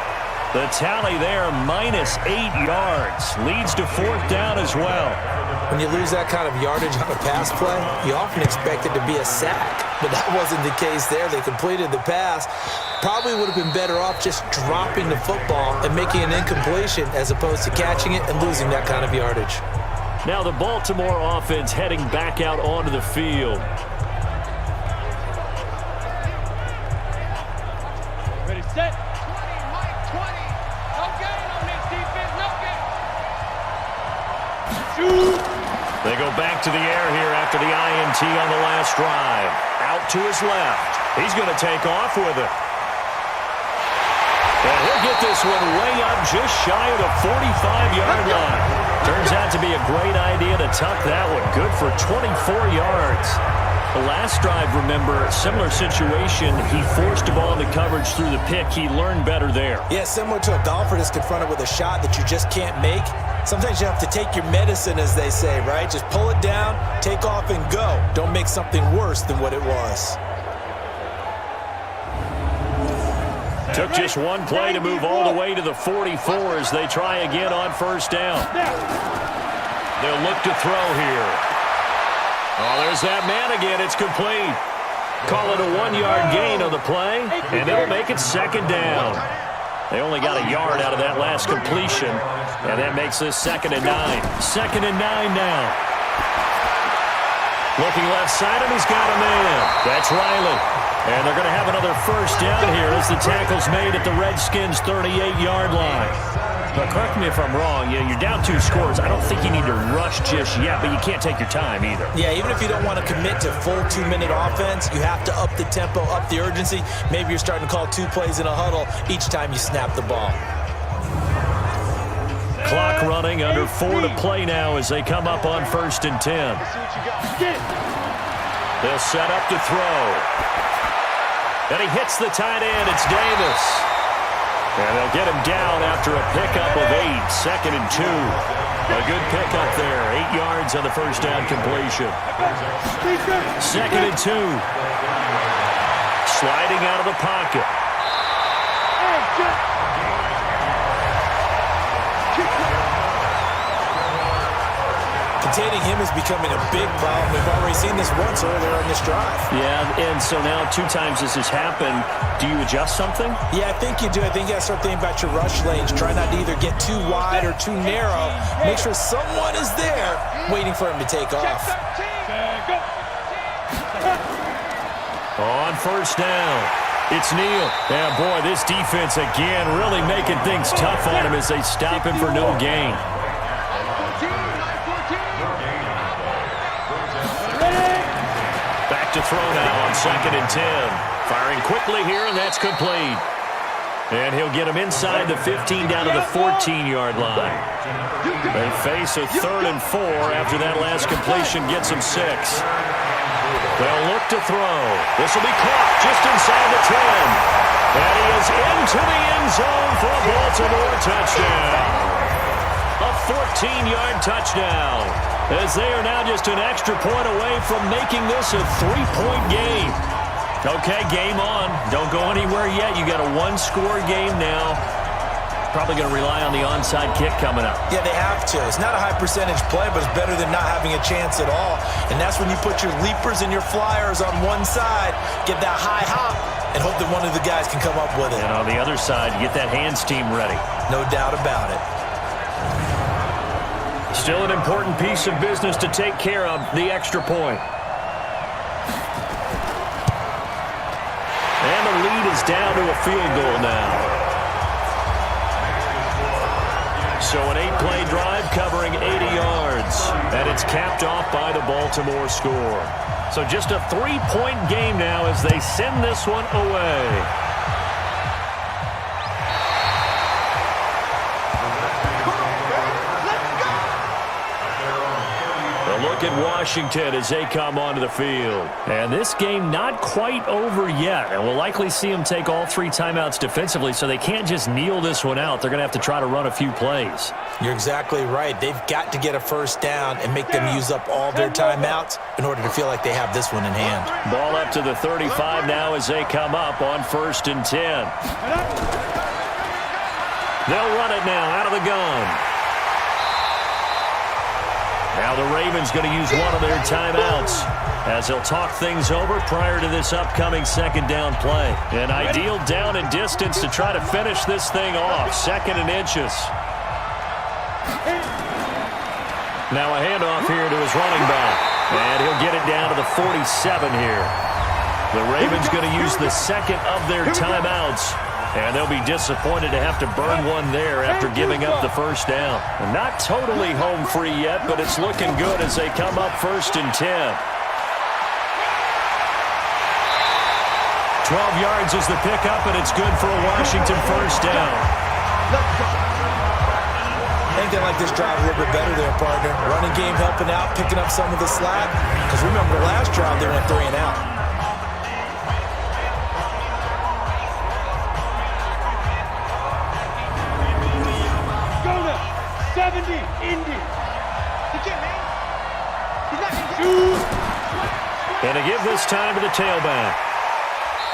The tally there, -8 yards. Leads to 4th down as well. When you lose that kind of yardage on a pass play, you often expect it to be a sack. But that wasn't the case there. They completed the pass. Probably would have been better off just dropping the football and making an incompletion as opposed to catching it and losing that kind of yardage. Now the Baltimore offense heading back out onto the field. Ready, set. 20, Mike, 20. No gain on this defense, no gain. Shoot. They go back to the air here after the INT on the last drive. Out to his left. He's going to take off with it. And he'll get this one way up just shy of the 45-yard line. Turns out to be a great idea to tuck that one. Good for 24 yards. The last drive, remember, similar situation. He forced the ball into coverage through the pick. He learned better there. Yeah, similar to a golfer that's confronted with a shot that you just can't make. Sometimes you have to take your medicine, as they say, right? Just pull it down, take off, and go. Don't make something worse than what it was. Took just one play to move all the way to the 44 as they try again on 1st down. They'll look to throw here. Oh, there's that man again. It's complete. Call it a 1-yard gain on the play, and it'll make it 2nd down. They only got a yard out of that last completion, and that makes this 2nd and 9. 2nd and 9 now. Looking left side, and he's got a man. That's Riley. And they're going to have another 1st down here as the tackle's made at the Redskins' 38-yard line. But correct me if I'm wrong, you're down 2 scores. I don't think you need to rush just yet, but you can't take your time either. Yeah, even if you don't want to commit to full 2-minute offense, you have to up the tempo, up the urgency. Maybe you're starting to call 2 plays in a huddle each time you snap the ball. Clock running, under 4 to play now as they come up on 1st and 10. They'll set up to throw. And he hits the tight end. It's Davis. And they'll get him down after a pickup of 8. 2nd and 2. A good pickup there. 8 yards on the 1st down completion. 2nd and 2. Sliding out of the pocket. containing him is becoming a big problem. We've already seen this once earlier in this drive. Yeah, and so now 2 times this has happened. Do you adjust something? Yeah, I think you do. I think you got to start thinking about your rush lanes. Try not to either get too wide or too narrow. Make sure someone is there waiting for him to take off. On first down, it's Neal. Yeah, boy, this defense again really making things tough on him as they stop him for no gain. Back to throw now on 2nd and 10. Firing quickly here, and that's complete. And he'll get him inside the 15 down to the 14-yard line. They face a 3rd and 4 after that last completion gets him 6. They'll look to throw. This will be caught just inside the 10. And he is into the end zone for a Baltimore touchdown. A 14-yard touchdown, as they are now just an extra point away from making this a 3-point game. Okay, game on. Don't go anywhere yet. You got a 1-score game now. Probably going to rely on the onside kick coming up. Yeah, they have to. It's not a high percentage play, but it's better than not having a chance at all. And that's when you put your leapers and your flyers on one side, get that high hop, and hope that one of the guys can come up with it. And on the other side, get that hands team ready. No doubt about it. Still an important piece of business to take care of, the extra point. And the lead is down to a field goal now. So an 8-play drive covering 80 yards. And it's capped off by the Baltimore score. So just a 3-point game now as they send this one away. Look at Washington as they come onto the field. And this game not quite over yet. And we'll likely see them take all 3 timeouts defensively, so they can't just kneel this one out. They're going to have to try to run a few plays. You're exactly right. They've got to get a first down and make them use up all their timeouts in order to feel like they have this one in hand. Ball up to the 35 now as they come up on 1st and 10. They'll run it now out of the gun. Now the Ravens going to use one of their timeouts as they'll talk things over prior to this upcoming 2nd down play. An ideal down and distance to try to finish this thing off. 2nd and inches. Now a handoff here to his running back. And he'll get it down to the 47 here. The Ravens going to use the 2nd of their timeouts. And they'll be disappointed to have to burn one there after giving up the first down. Not totally home free yet, but it's looking good as they come up 1st and 10. 12 yards is the pickup, and it's good for a Washington first down. I think they like this drive a little bit better there, partner. Running game helping out, picking up some of the slack. Because remember, the last drive they went 3 and out. And to give this time to the tailback.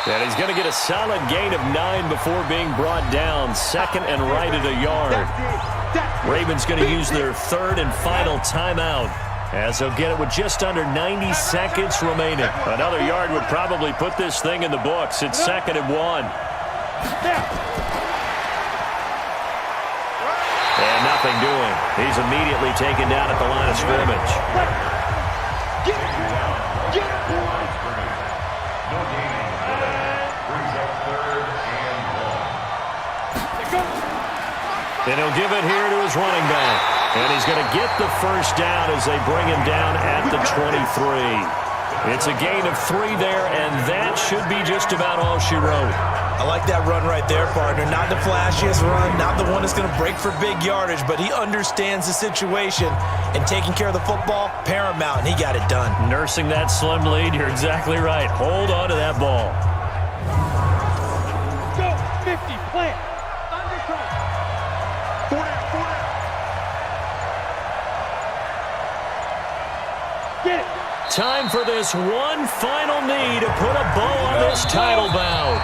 And he's going to get a solid gain of 9 before being brought down. 2nd and right at a yard. Ravens going to use their 3rd and final timeout as they'll get it with just under 90 seconds remaining. Another yard would probably put this thing in the books. It's 2nd and 1. And nothing doing. He's immediately taken down at the line of scrimmage. And he'll give it here to his running back. And he's going to get the first down as they bring him down at the 23. It's a gain of 3 there, and that should be just about all she wrote. I like that run right there, partner. Not the flashiest run, not the one that's going to break for big yardage, but he understands the situation, and taking care of the football, paramount, and he got it done. Nursing that slim lead, you're exactly right. Hold on to that ball. Go, 50, plant. Undercut. 4 down. Get it. Time for this one final knee to put a bow on this title bout.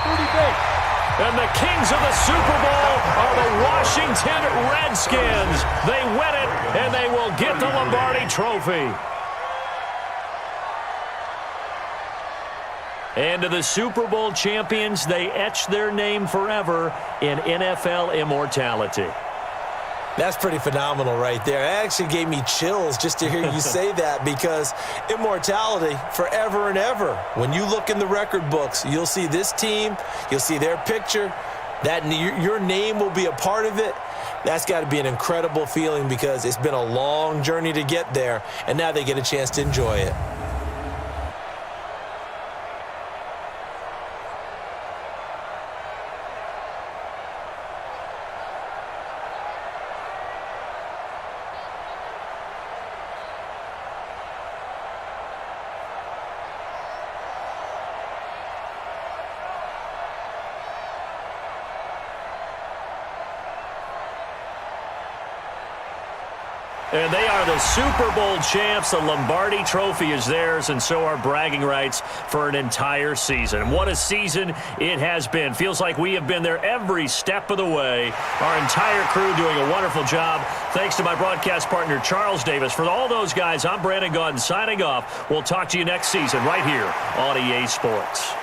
And the kings of the Super Bowl are the Washington Washington Redskins. They win it, and they will get the Lombardi Trophy. And to the Super Bowl champions, they etch their name forever in NFL immortality. That's pretty phenomenal right there. It actually gave me chills just to hear you say that, because immortality forever and ever. When you look in the record books, you'll see this team, you'll see their picture, that your name will be a part of it. That's got to be an incredible feeling, because it's been a long journey to get there, and now they get a chance to enjoy it. And they are the Super Bowl champs. The Lombardi Trophy is theirs, and so are bragging rights for an entire season. What a season it has been. Feels like we have been there every step of the way. Our entire crew doing a wonderful job. Thanks to my broadcast partner, Charles Davis. For all those guys, I'm Brandon Gaudin signing off. We'll talk to you next season right here on EA Sports.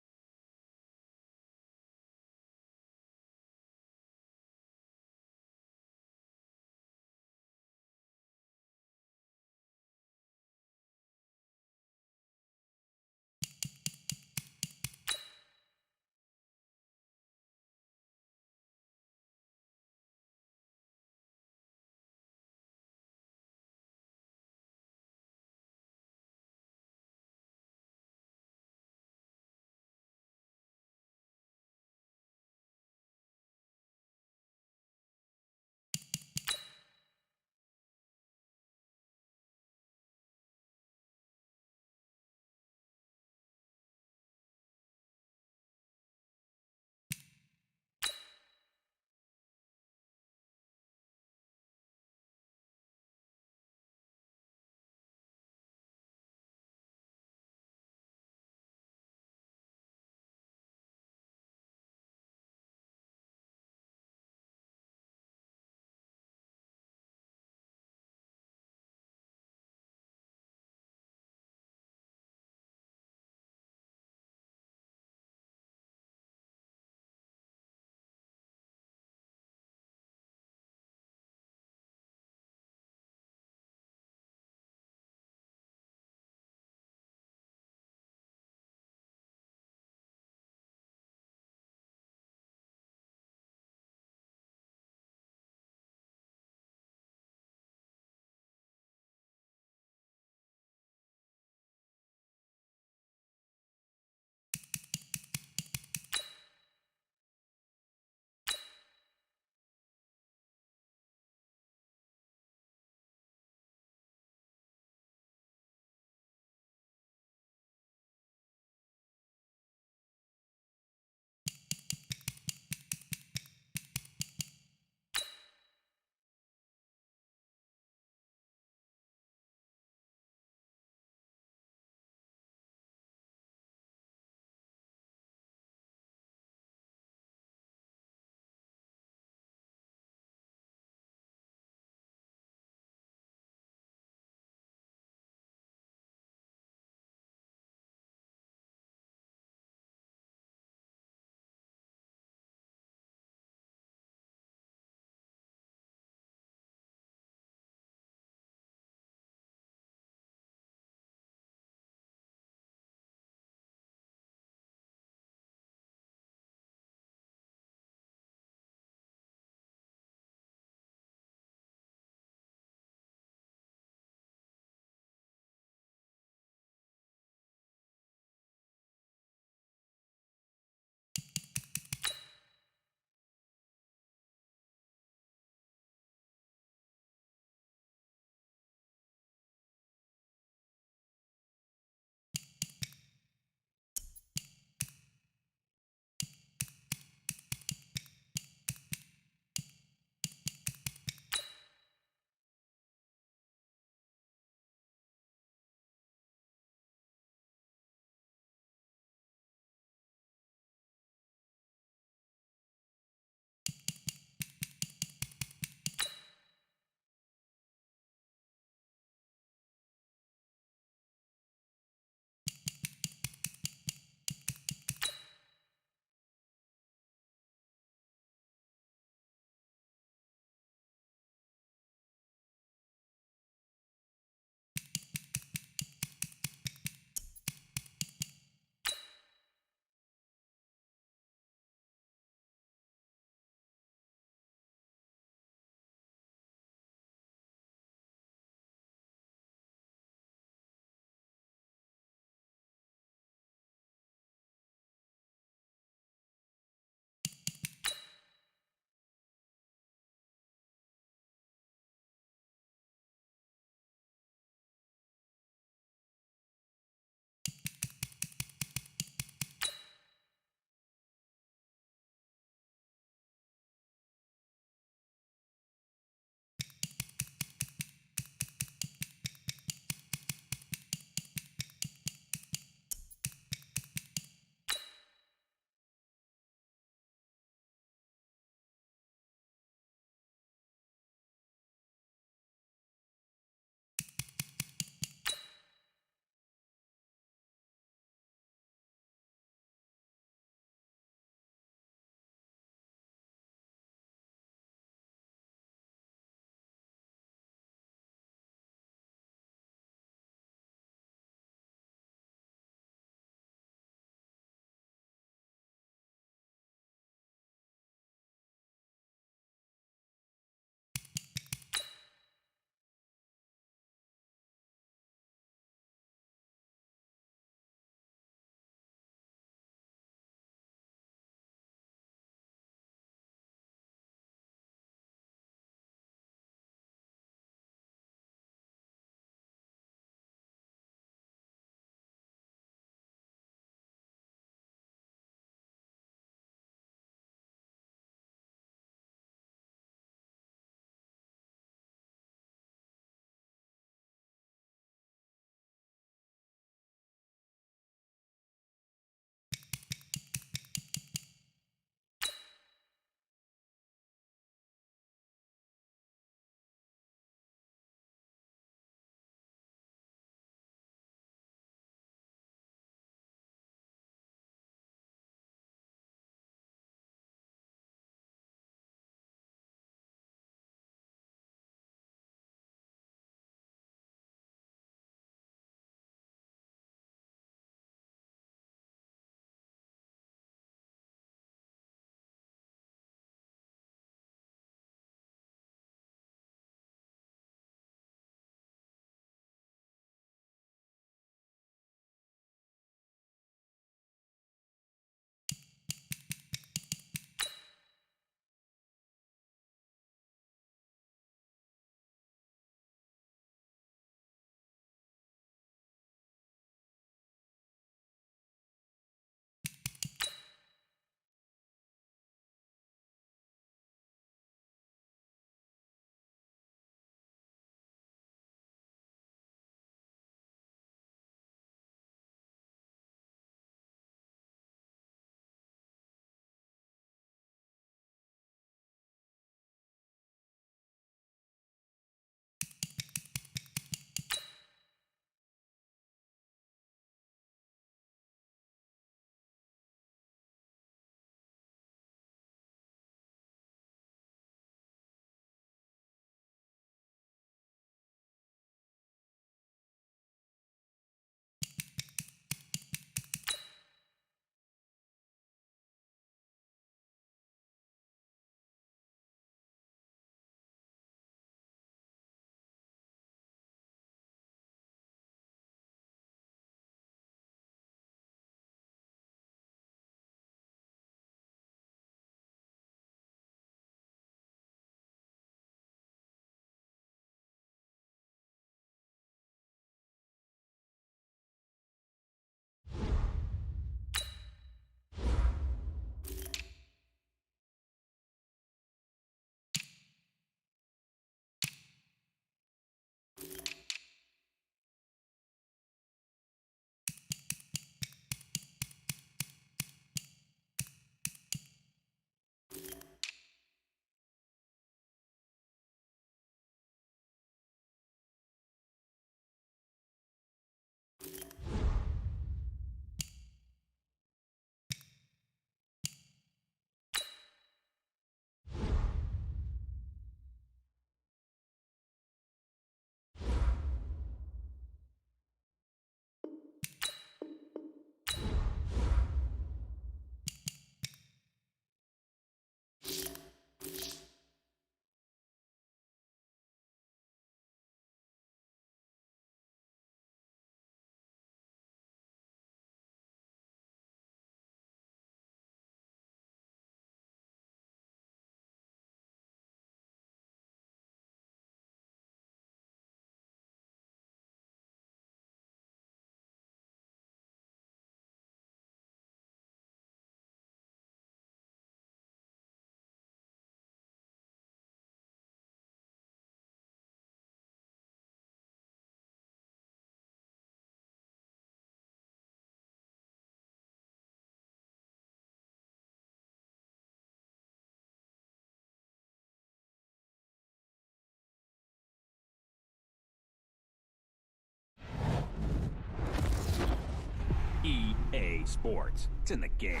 EA Sports. It's in the game.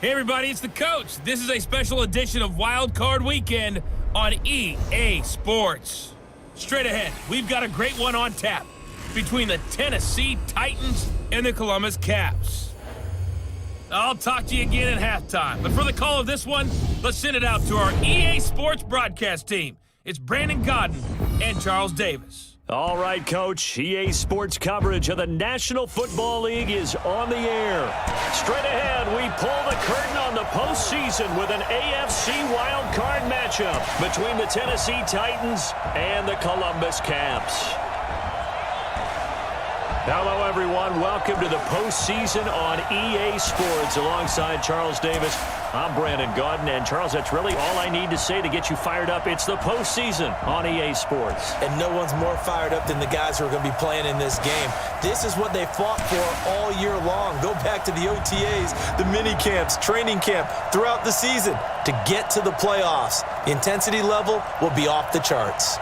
Hey everybody, it's the coach. This is a special edition of Wild Card Weekend on EA Sports. Straight ahead, we've got a great one on tap between the Tennessee Titans and the Columbus Caps. I'll talk to you again at halftime, but for the call of this one, let's send it out to our EA Sports broadcast team. It's Brandon Godden and Charles Davis. All right, Coach. EA Sports coverage of the National Football League is on the air. Straight ahead, we pull the curtain on the postseason with an AFC wild card matchup between the Tennessee Titans and the Columbus Caps. Hello, everyone. Welcome to the postseason on EA Sports. Alongside Charles Davis, I'm Brandon Godden. And, Charles, that's really all I need to say to get you fired up. It's the postseason on EA Sports. And no one's more fired up than the guys who are going to be playing in this game. This is what they fought for all year long. Go back to the OTAs, the mini camps, training camp, throughout the season to get to the playoffs. The intensity level will be off the charts.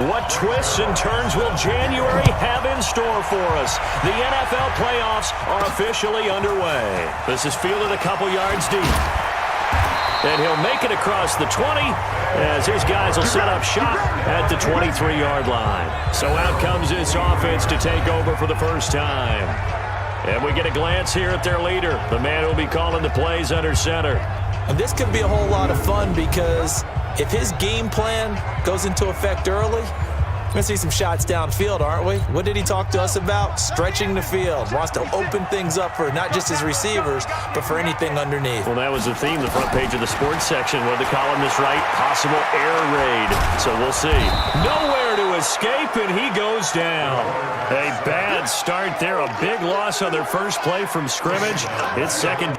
What twists and turns will January have in store for us? The NFL playoffs are officially underway. This is fielded a couple yards deep. And he'll make it across the 20 as his guys will set up shop at the 23-yard line. So out comes this offense to take over for the first time. And we get a glance here at their leader, the man who will be calling the plays under center. And this could be a whole lot of fun because if his game plan goes into effect early, we're going to see some shots downfield, aren't we? What did he talk to us about? Stretching the field. Wants to open things up for not just his receivers, but for anything underneath. Well, that was the theme, the front page of the sports section. What the columnist write? Possible air raid. So we'll see. Nowhere to escape, and he goes down. A bad start there. A big loss on their first play from scrimmage. It's second.